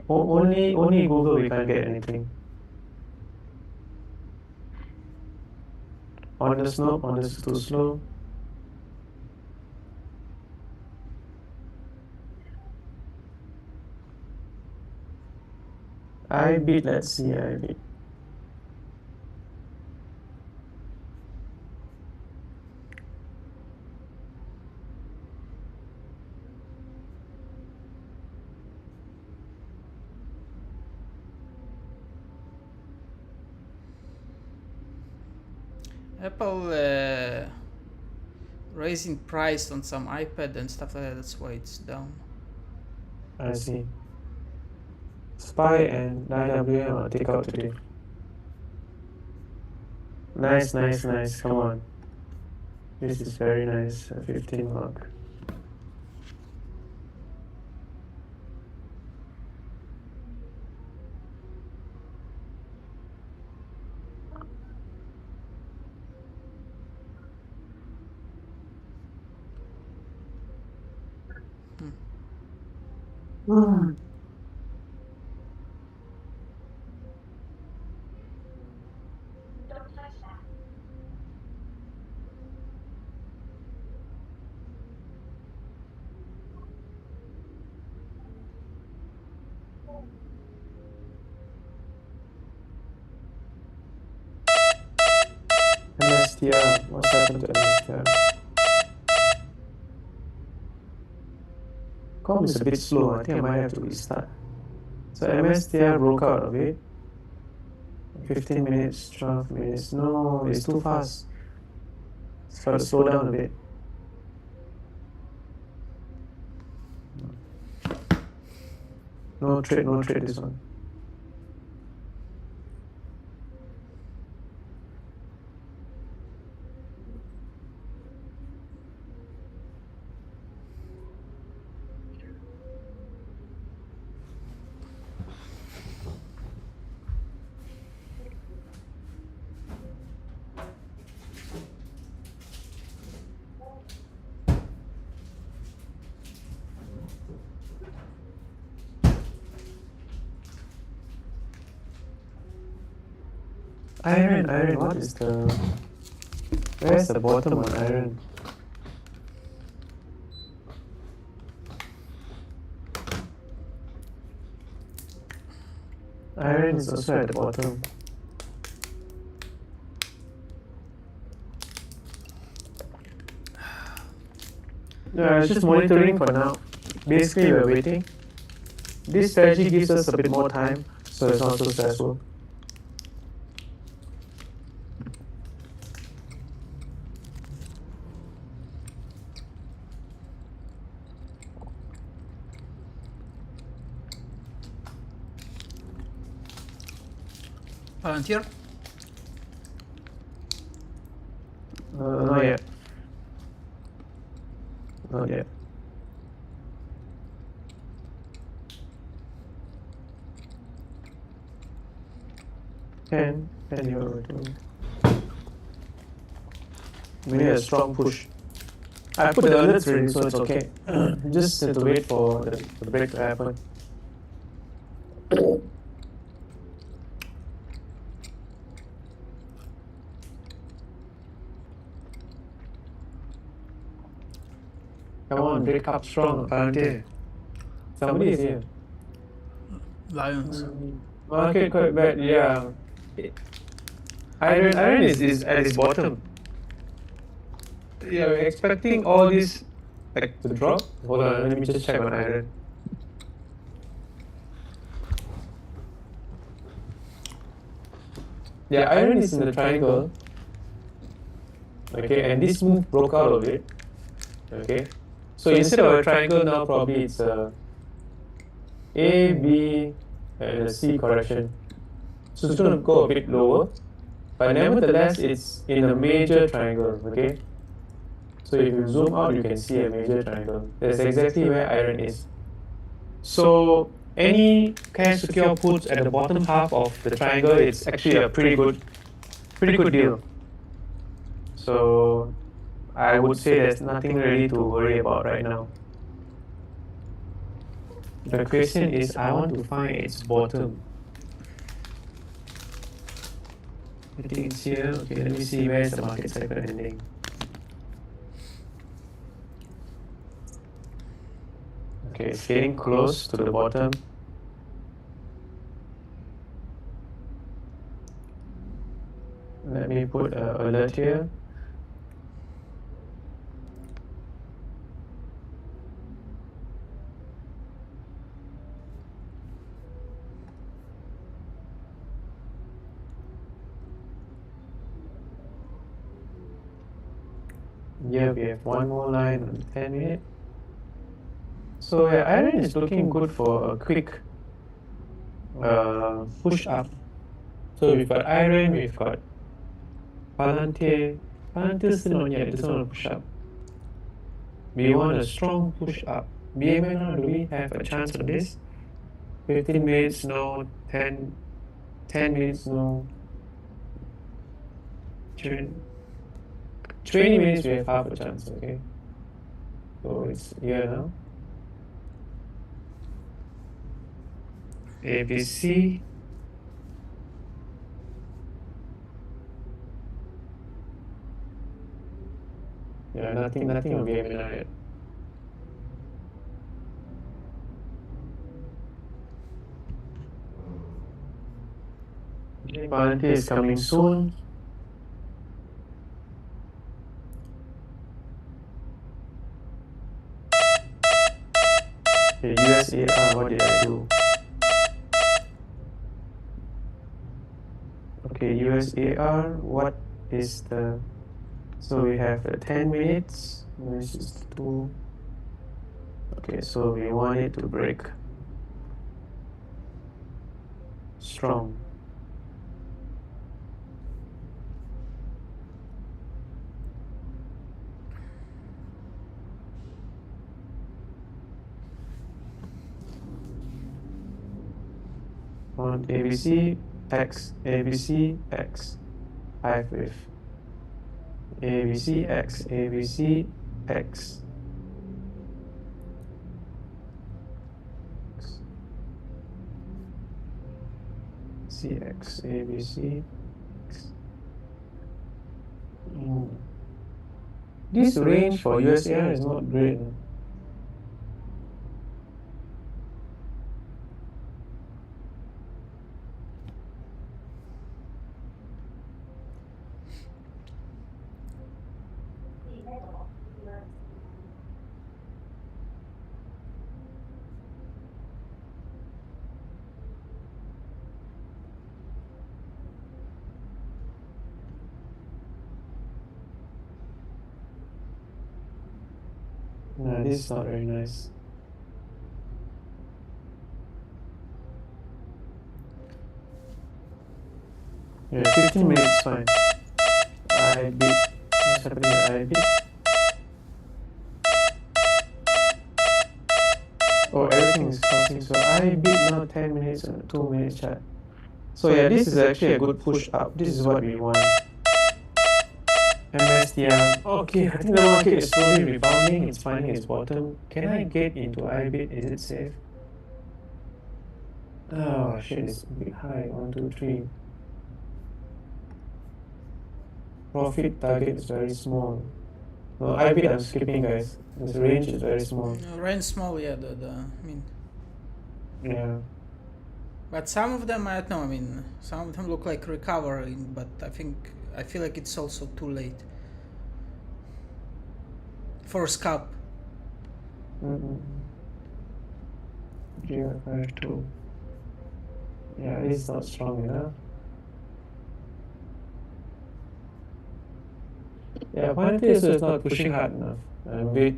Only Google we can't get anything. On the slope, on this is too slow. I bid, let's see, I bid. Apple raising price on some iPad and stuff like that. That's why it's down. I see. SPY and IWM I'll take out today. Nice. Come on. This is very nice. 15 mark. MSTR, what's happened to MSTR? Com is a bit slow. I think I might have to restart. So MSTR broke out of it. 15 minutes, 12 minutes. No, it's too fast. It's got to slow down a bit. No trade, no trade this one. Iron, what is the... Where's the bottom on iron? Iron is also at the bottom. Yeah, it's just monitoring for now. Basically, we're waiting. This strategy gives us a bit more time, so it's not so stressful. Volunteer? Not yet. Not yet. Can you do? We need a strong push. I put the alerts ready, so it's okay. Just have to wait for the break to happen. Come on, break up strong, Volunteer. Somebody is here. Lions. Market quite bad, yeah. Iron is at its bottom. Yeah, we're expecting all this like to drop. Hold on, let me just check on iron. Yeah, iron is in the triangle. Okay, and this move broke out of it. Okay, so instead of a triangle now, probably it's a B, and a C correction. So it's gonna go a bit lower, but nevertheless, it's in a major triangle. Okay, so if you zoom out, you can see a major triangle. That's exactly where iron is. So any cash secure puts at the bottom half of the triangle, it's actually a pretty good deal. So I would say there's nothing really to worry about right now. The question is, I want to find its bottom. I think it's here. Okay, let me see where's the market cycle ending. Okay, it's getting close to the bottom. Let me put an alert here. Here we have one more line on 10 minutes. So yeah, iron is looking good for a quick push up. So we've got iron, we've got Palantir. Palantir still not yet, doesn't want to push up. We want a strong push up. BMNR, do we have a chance on this? 15 minutes, no. 10 minutes, no. 20 minutes, we have half a chance, okay? So it's here now. ABC. Yeah, nothing will be MNR yet. Palantir is coming soon. USAR, what is the, so we have 10 minutes, this is 2. Okay, so we want it to break strong. On ABC, X, ABC, X, 5 wave. ABC, X, ABC, X. CX, ABC, X. This range for USAR is not great. No, this is not very nice. Yeah, 15 minutes fine. I beat. What's happening? I beat. Oh, everything is crossing. So I beat now 10 minutes and 2 minutes chat. So yeah, this is actually a good push up. This is what we want. MSTR. Okay, I think the market is slowly rebounding. It's finding its bottom. Can I get into IBIT? Is it safe? Oh shit, it's a bit high. 1, 2, 3. Profit target is very small. No, IBIT I'm skipping, guys. This range is very small. Range small, yeah. I mean. Yeah. But some of them, I don't know. I mean, some of them look like recovering, but I feel like it's also too late for Scalp. GR52. Yeah, it's not strong enough. Yeah, apparently this is not pushing hard enough. A bit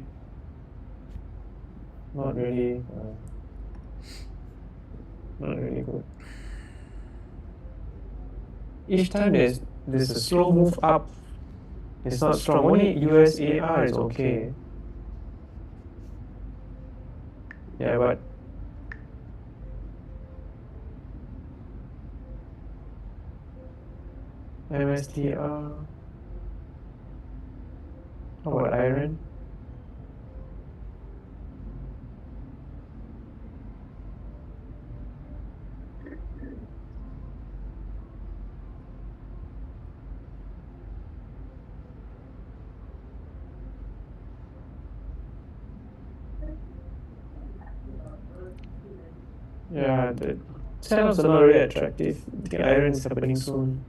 not really good. Each time there's a slow move up, it's not strong. Only USAR is okay. Yeah, but MSTR. How about iron? Yeah, the setups are not really attractive. The iron is happening soon.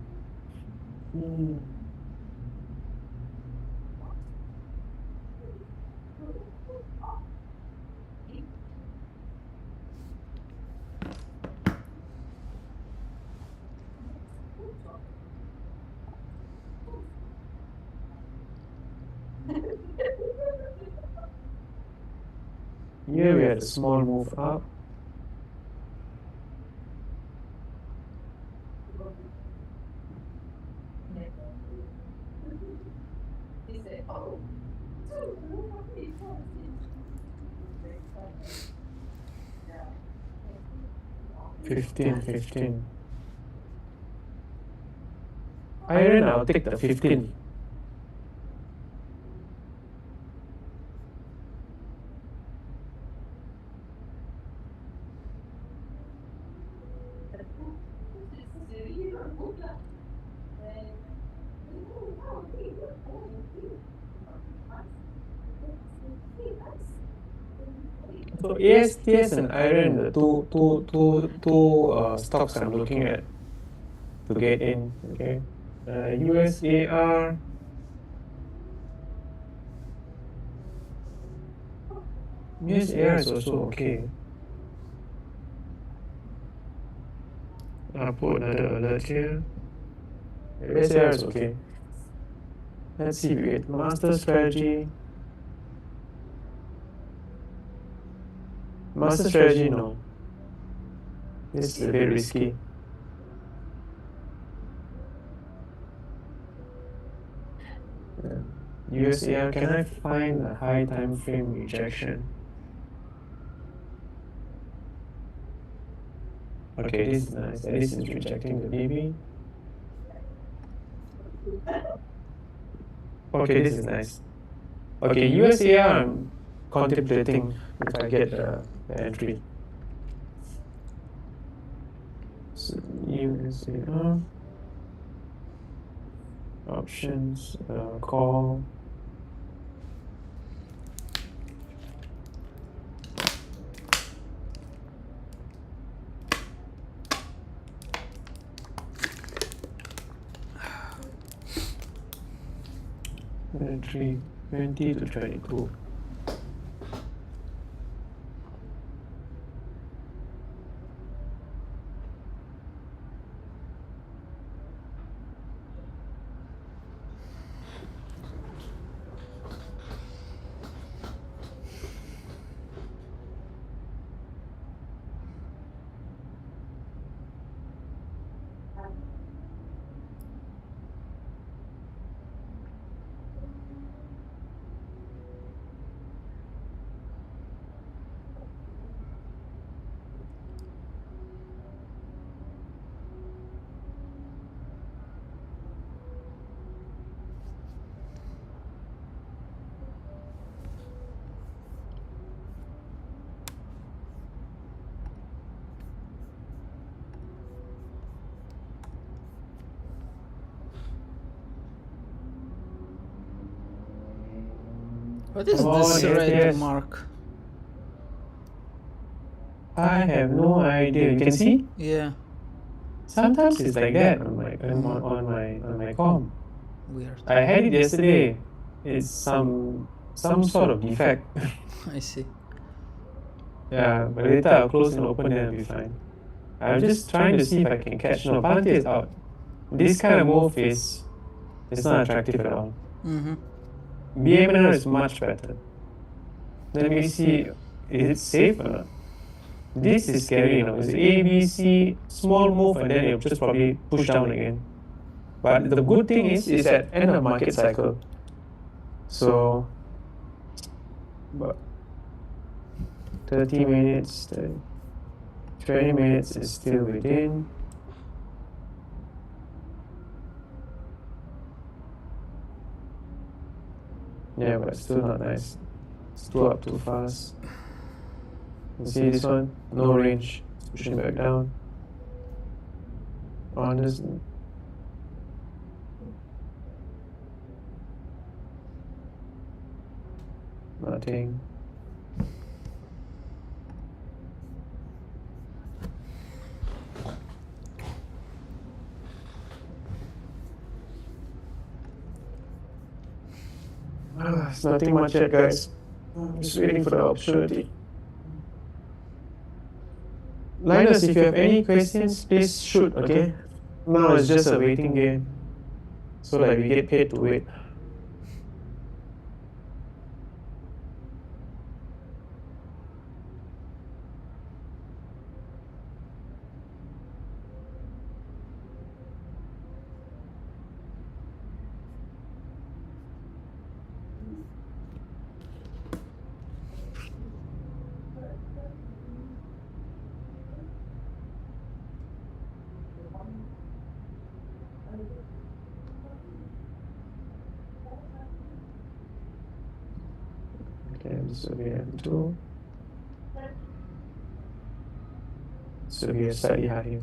Here we had a small move up. $15. Iron, I'll take the 15. So ASTS and iron, the two stocks I'm looking at to get in. Okay, USAR. USAR is also okay. I'll put another alert here. SAR is okay. Let's see if we get master strategy. Master strategy, no. This is a bit risky. USAR, can I find a high time frame rejection? Okay, this is nice. At least it's rejecting the BB. Okay, this is nice. Okay, USAR, I'm contemplating if I get the entry. So USAR options, call. Entry 20 to 22. What is this red yes. mark? I have no idea. You can see? Yeah. Sometimes it's like that on my com. Weird. I had it yesterday. It's some sort of defect. I see. Yeah, but later I'll close and open and it'll be fine. I'm just trying to see if I can catch. No, Panty is out. This kind of move is not attractive at all. BMNR is much better. Let me see, is it safe or not? This is scary, It's ABC, small move, and then it'll just probably push down again. But the good thing is at end of market cycle. So, but 30 minutes, 20 minutes is still within. Yeah, but still not nice. It's too up too fast. You see this one? No range. It's pushing back down. Honestly. Nothing. It's nothing much yet, guys. I'm just waiting for the opportunity. Linus, if you have any questions, please shoot, okay? Now it's just a waiting game. So like we get paid to wait. Okay, so we have two. So we are slightly higher.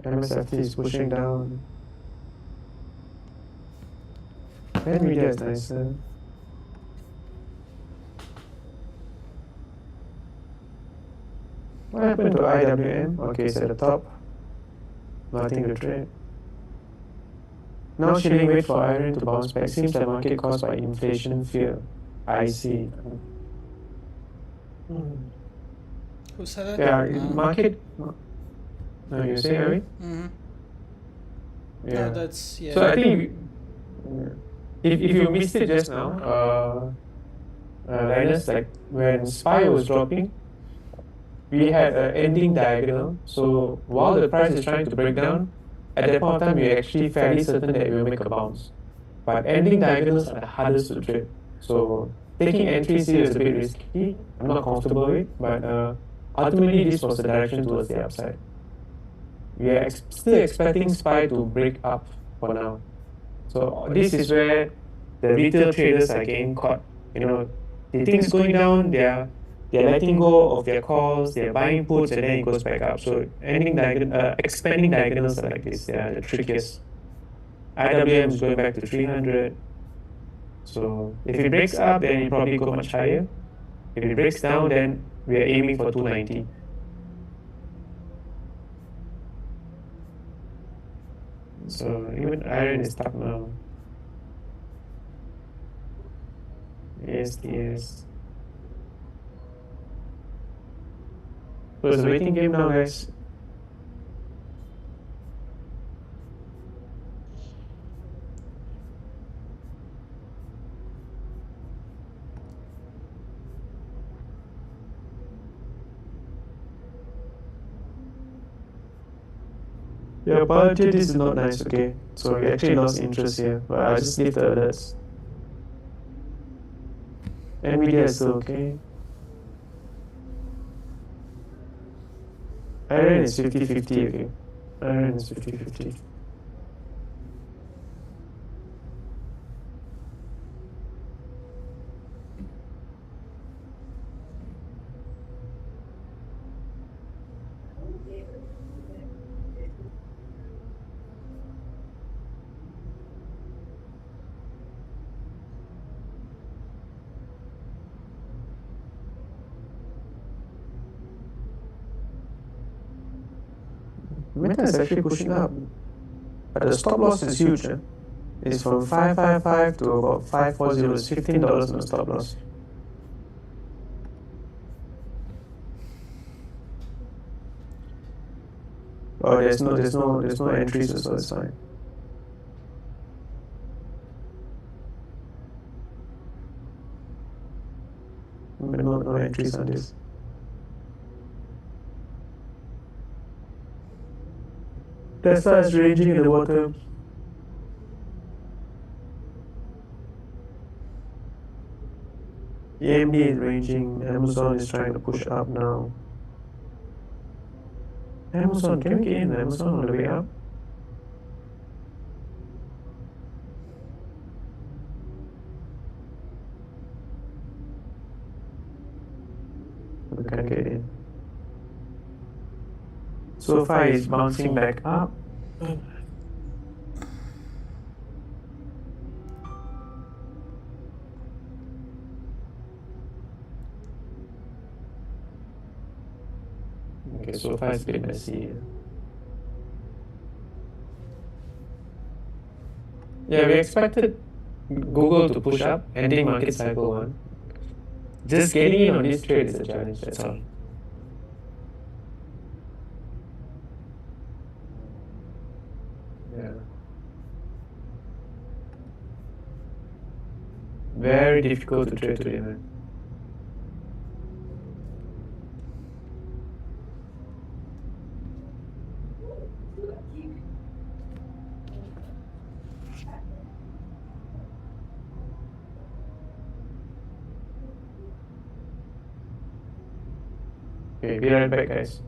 MSFT is pushing down. NVIDIA is nicer. What happened to IWM? Okay, it's at the top. Nothing to trade. Now shilling wait for iron to bounce back. Seems like market caused by inflation fear. I see. Who said it? Yeah, market. No, you say, Avi? Mm-hmm. Yeah. No, that's yeah. So I think if you missed it just now, Linus, like when SPY was dropping, we had an ending diagonal. So while the price is trying to break down, at that point of time, you're actually fairly certain that it will make a bounce. But ending diagonals are the hardest to trade. So taking entries here is a bit risky. I'm not comfortable with, but ultimately this was the direction towards the upside. We are still expecting SPY to break up for now. So this is where the retail traders are getting caught. You know, the things going down, they're letting go of their calls, they're buying puts, and then it goes back up. So expanding diagonals are like this. They are the trickiest. IWM is going back to 300. So if it breaks up, then it probably go much higher. If it breaks down, then we are aiming for 290. So even iron is stuck now. Yes, yes. So it's a waiting game now, guys. Yeah, volatility is not nice, okay? So we actually lost interest here, but I just leave the alerts. NVIDIA is still okay. Iron is 50-50, okay? Iron is 50-50. Meta is actually pushing up, but the stop loss is huge. It's from 555 to about 540. It's $15 on the stop loss. Oh, there's no entries, so it's fine. But no entries on this. Tesla is ranging in the bottom. AMD is ranging. Amazon is trying to push up now. Amazon, can we get in Amazon on the way up? We can't get in. So far, it's bouncing back up. Okay, so far it's a bit messy. Yeah, we expected Google to push up, ending market cycle 1. Just getting in on this trade is a challenge, that's all. Yeah. Very difficult to trade today, man. Okay, be right back, guys.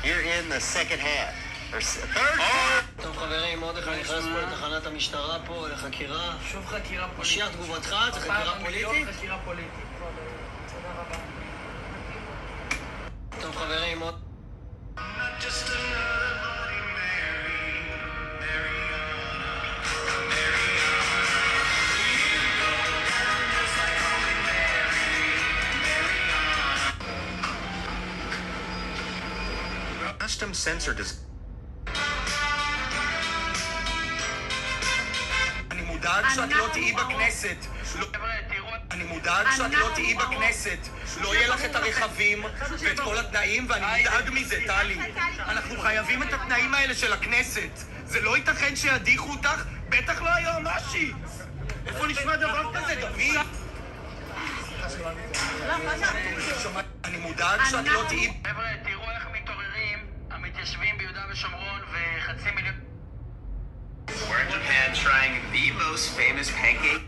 You're in the second half. Or third? טוב חברים, מרדכי נכנס פה לתחנת המשטרה פה, לחקירה. שוב חקירה פוליטית. משיח תגובתך, זה חקירה פוליטית? חקירה פוליטית. תודה רבה. טוב חברים, Custom sensor does. אני מודאג שאת לא תהיי בכנסת. אני מודאג שאת לא תהיי בכנסת. לא יהיה לך את הרכבים ואת כל התנאים, ואני מודאג מזה, טלי. אנחנו חייבים את התנאים האלה של הכנסת. זה לא ייתכן שידיחו אותך, בטח לא היועמ"שית. איפה נשמע דבר כזה, דוד? אני מודאג שאת לא תהיי... חבר'ה, תראו איך מתעוררים המתיישבים ביהודה ושומרון וחצי מיליון... We're in Japan trying the most famous pancake.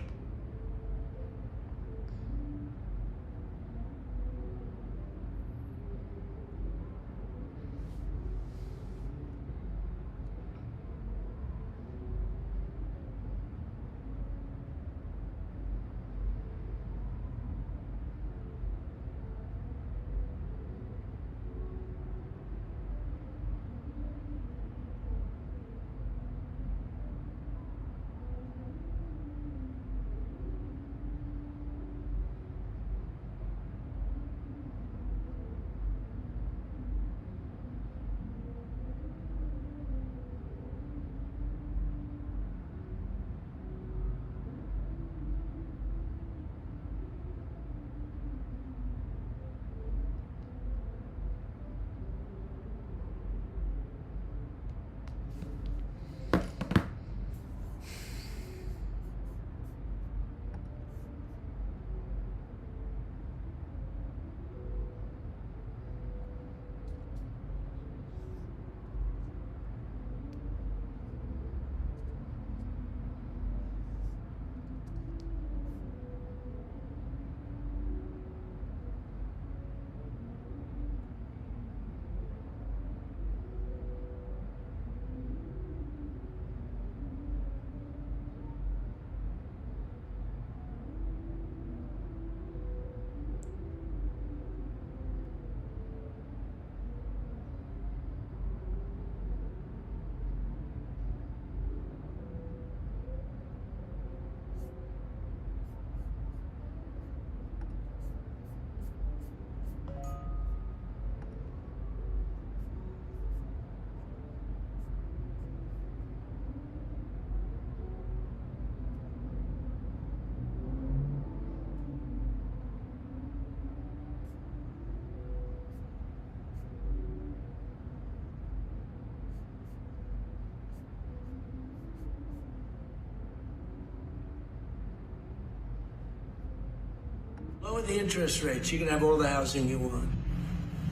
Lower the interest rates. You can have all the housing you want.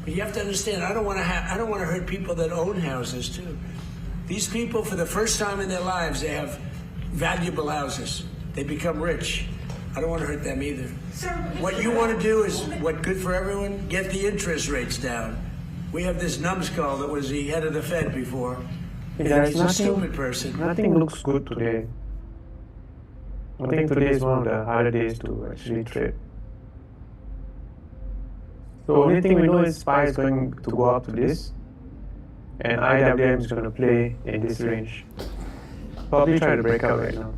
But you have to understand, I don't want to hurt people that own houses too. These people, for the first time in their lives, they have valuable houses. They become rich. I don't want to hurt them either. Sir, what you want to do is what good for everyone? Get the interest rates down. We have this numbskull that was the head of the Fed before. Yeah, He's a stupid person. Nothing looks good today. I think today is one of the harder days to actually trade. The only thing we know is SPY is going to go up to this, and IWM is going to play in this range. Probably try to break out right now.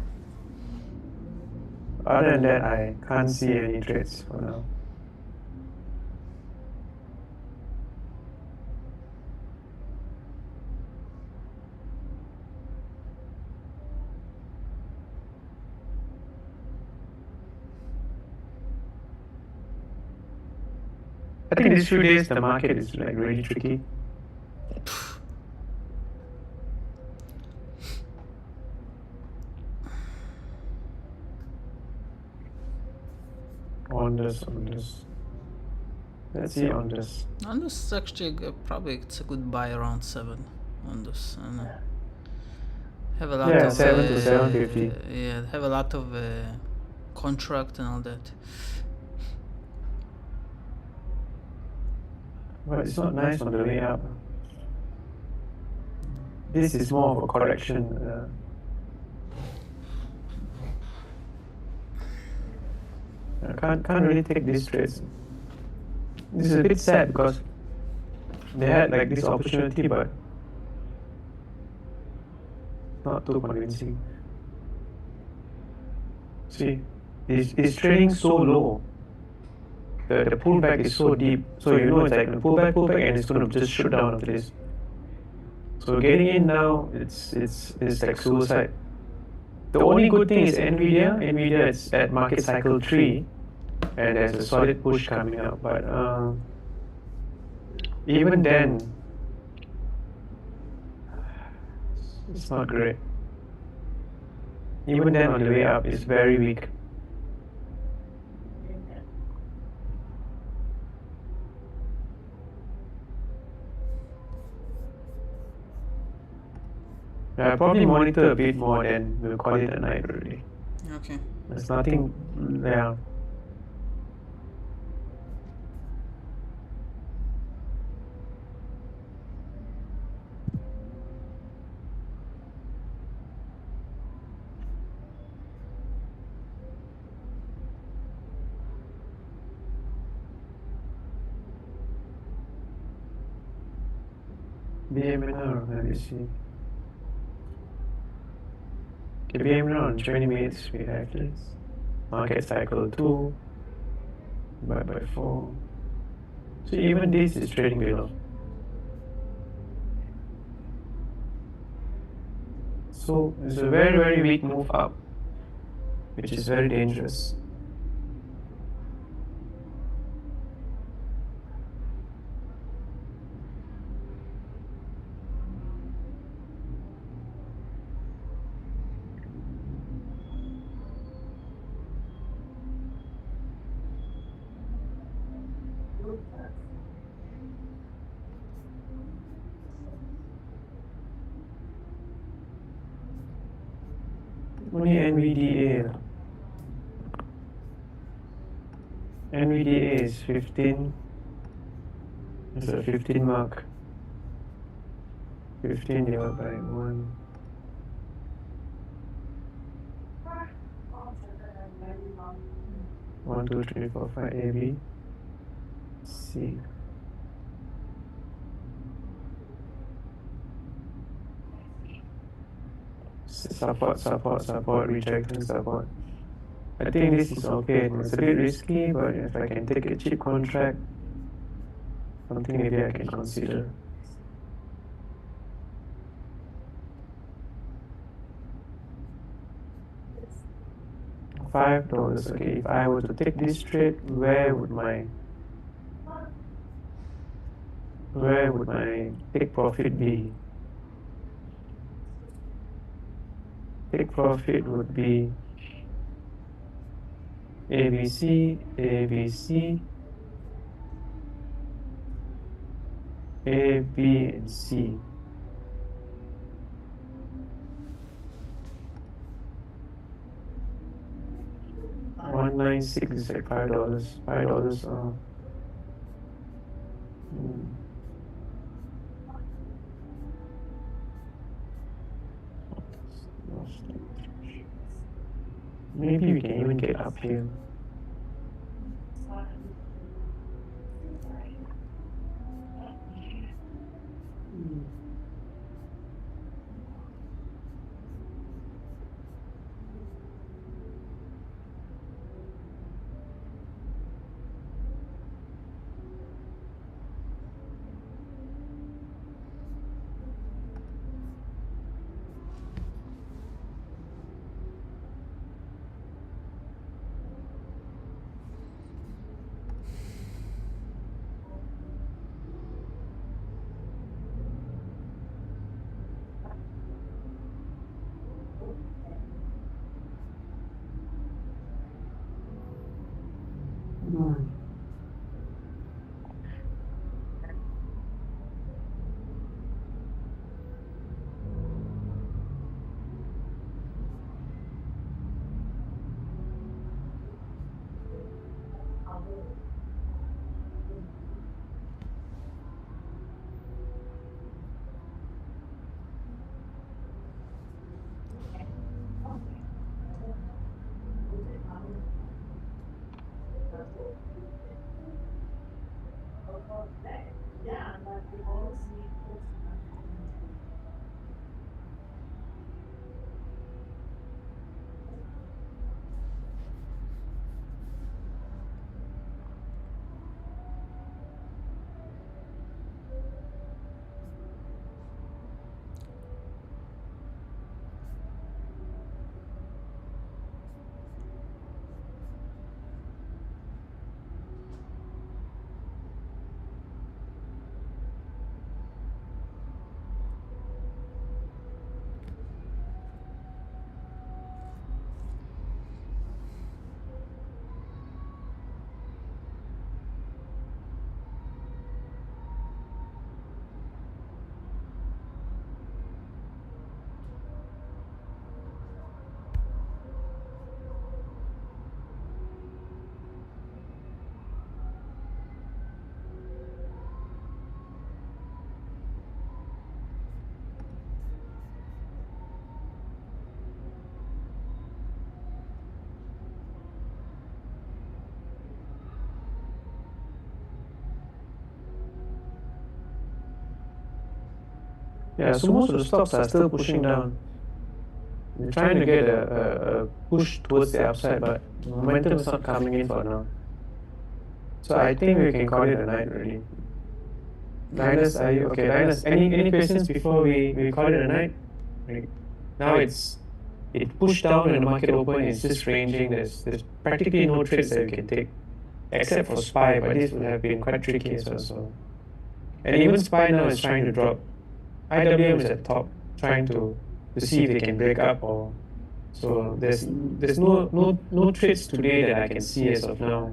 Other than that, I can't see any trades for now. I think these few days the market is like really tricky. On this. Let's see on this. On this is actually probably it's a good buy around 7 on this. And have a lot of 7 to 750. Yeah, have a lot of contract and all that. But it's not nice on the way up. this is more of a correction. I can't really take these trades. This is a bit sad because they had like this opportunity, but not too convincing. See, it's trading so low. The pullback is so deep, so you know it's like a pullback, and it's gonna just shoot down after this. So getting in now, it's like suicide. The only good thing is Nvidia. Nvidia is at market cycle 3, and there's a solid push coming up. But even then, it's not great. Even then, on the way up, it's very weak. I probably monitor a bit more, then we'll call it a night already. Okay. There's nothing, yeah. BMNR, let me see. Okay, BMNR on 20 minutes, we have this. Market cycle 2, by 4. So even this is trading below. So it's a very, very weak move up, which is very dangerous. Only NVDA. NVDA is 15. It's a 15 mark. 15 divided by 1. One, two, three, four, five, A, B, C. Support, rejection, support. I think this is okay. It's a bit risky, but if I can take a cheap contract, something maybe I can consider. $5. Okay, if I were to take this trade, where would my take profit be? Take profit would be ABC, ABC, A, B, and C. $196 is like $5. $5. Maybe we can even get up here. Yeah, so most of the stocks are still pushing down. They're trying to get a push towards the upside, but momentum is not coming in for now. So I think we can call it a night already. Linus, are you okay? Linus, any questions before we call it a night? Like, now it pushed down when the market open. It's just ranging. There's practically no trades that we can take, except for SPY. But this would have been quite tricky as well. So, and even SPY now is trying to drop. IWM is at top, trying to see if they can break up or. So there's no trades today that I can see as of now.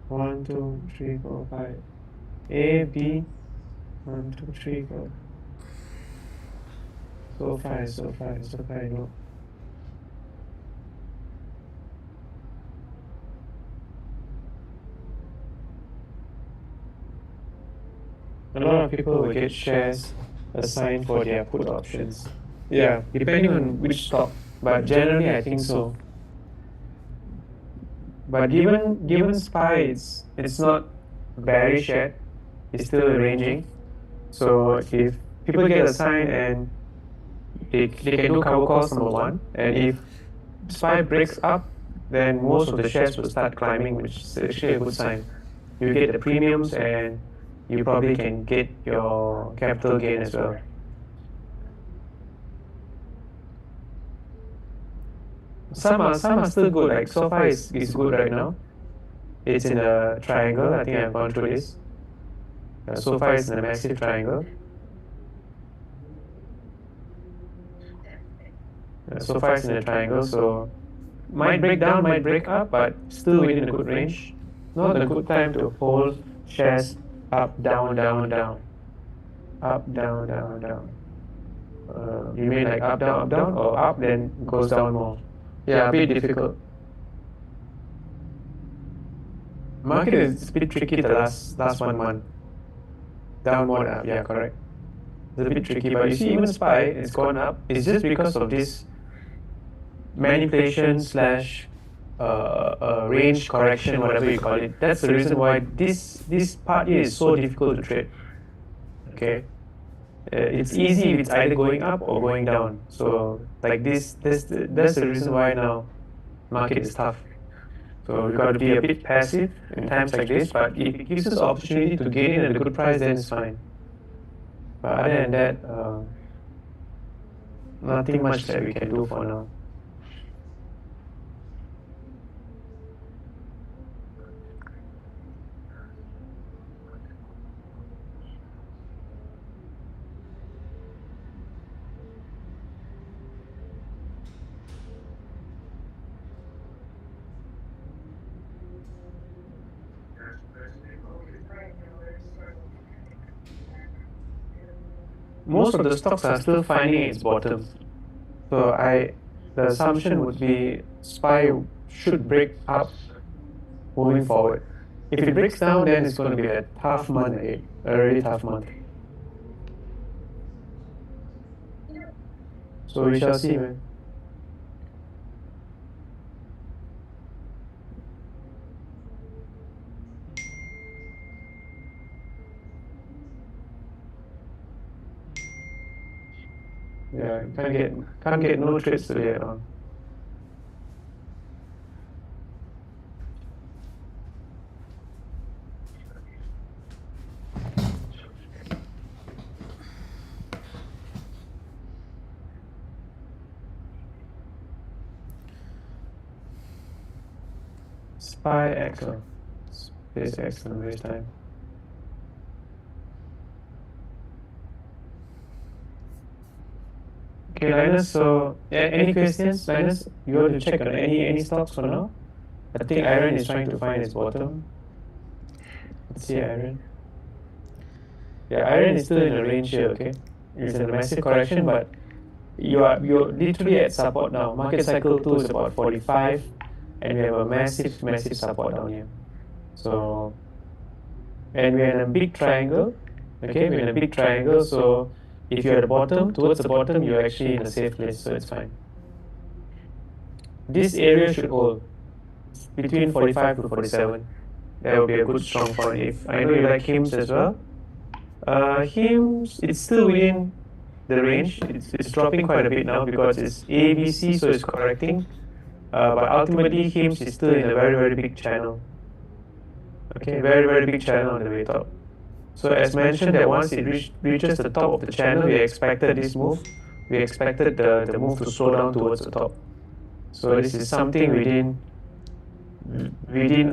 One, two, three, four, five. A, B, 1, 2, 3, 4. So far, no. A lot of people will get shares assigned for their put options. Yeah, depending on which stock, but generally I think so. But given SPY, it's not bearish yet. It's still ranging. So if people get assigned and they can do cover calls number 1, and if SPY breaks up, then most of the shares will start climbing, which is actually a good sign. You get the premiums and you probably can get your capital gain as well. Some are still good, like so far is good right now. It's in a triangle. I think I've gone through this. So far it's in a massive triangle. So far it's in a triangle, so might break down, might break up, but still within a good range. Not a good time to hold shares up, down, down, down. Up, down, down, down. You mean like up, down, or up, then goes down more. Yeah, a bit difficult. Market is a bit tricky the last 1 month. Down more than up, yeah, correct. It's a bit tricky, but you see even SPY, it's gone up. It's just because of this manipulation slash range correction, whatever you call it. That's the reason why this part here is so difficult to trade. Okay, it's easy if it's either going up or going down. So like this, that's the reason why now market is tough. So we got to be a bit passive in times like this. But if it gives us the opportunity to get in at a good price, then it's fine. But other than that, nothing much that we can do for now. Most of the stocks are still finding its bottom. So the assumption would be SPY should break up moving forward. If it breaks down, then it's going to be a tough month ahead, a really tough month. So we shall see, man. Yeah, can't get no trades today at all. SPY Excel. Space Excel this time. Okay, Linus, so any questions, Linus? You want to check on any stocks for now? I think iron is trying to find its bottom. Let's see iron. Yeah, iron is still in a range here, okay? It's in a massive correction, but you're literally at support now. Market cycle 2 is about 45, and we have a massive support down here. So, and we're in a big triangle. Okay, we're in a big triangle, so if you're at the bottom, towards the bottom, you're actually in a safe place, so it's fine. This area should hold between 45 to 47. That would be a good strong point. If I know you like hymns as well. Hymns, it's still within the range. It's dropping quite a bit now because it's ABC, so it's correcting. But ultimately, hymns is still in a very, very big channel. Okay, very, very big channel on the way top. So as mentioned, that once it reaches the top of the channel, we expected this move. We expected the move to slow down towards the top. So this is something within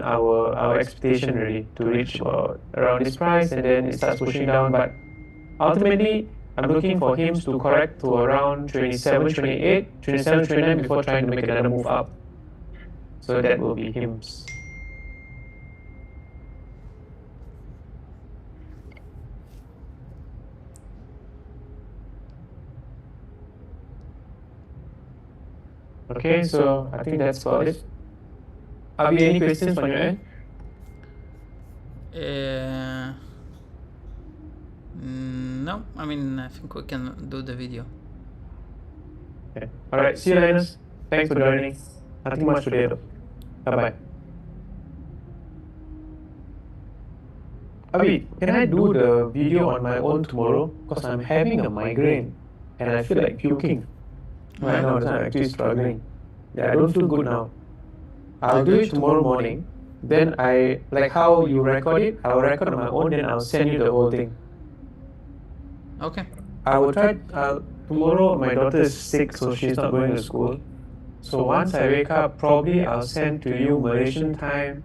our expectation really to reach about around this price, and then it starts pushing down. But ultimately, I'm looking for him to correct to around 27, 28, 27, 29 before trying to make another move up. So that will be hymns. Okay, so I think that's about it. Avi, any questions on your end? No, I mean, I think we can do the video. Okay. All right, see you, Linus. Thanks for joining. Nothing much today though. Bye-bye. Avi, can I do the video on my own tomorrow? Because I'm having a migraine and I feel like puking. Right now, I'm actually struggling. Yeah, I don't feel good now. I'll do it tomorrow morning. Then I, like how you record it, I'll record on my own, then I'll send you the whole thing. Okay. I will try, tomorrow my daughter is sick, so she's not going to school. So once I wake up, probably I'll send to you Malaysian time.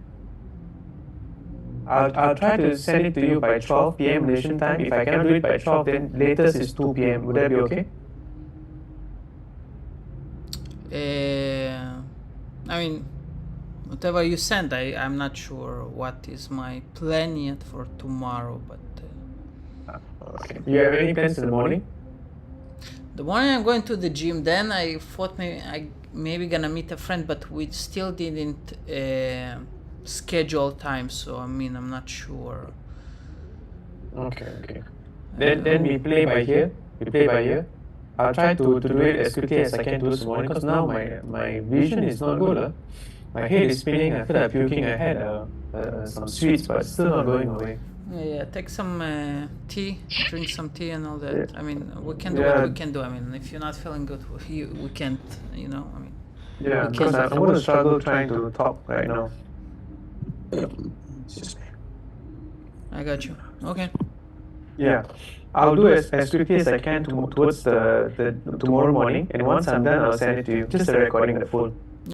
I'll try to send it to you by 12 p.m. Malaysian time. If I cannot do it by 12, then latest is 2 p.m. Would that be okay? I mean, whatever you send, I'm not sure what is my plan yet for tomorrow, but okay. You have any plans in the morning? The morning I'm going to the gym. Then I thought maybe gonna meet a friend, but we still didn't schedule time. So I mean, I'm not sure. Okay. Then we play by ear. I'll try to do it as quickly as I can this morning, because now my vision is not good. My head is spinning. I feel like puking. I had some sweets, but it's still not going away. Yeah, take some tea, drink some tea and all that. Yeah. I mean, we can do what we can do. I mean, if you're not feeling good, we can't, I mean. Yeah, because I'm going to struggle trying to talk right now. I got you. Okay. Yeah, I'll do as quickly as I can towards the tomorrow morning, and once I'm done, I'll send it to you. Just the recording, the full.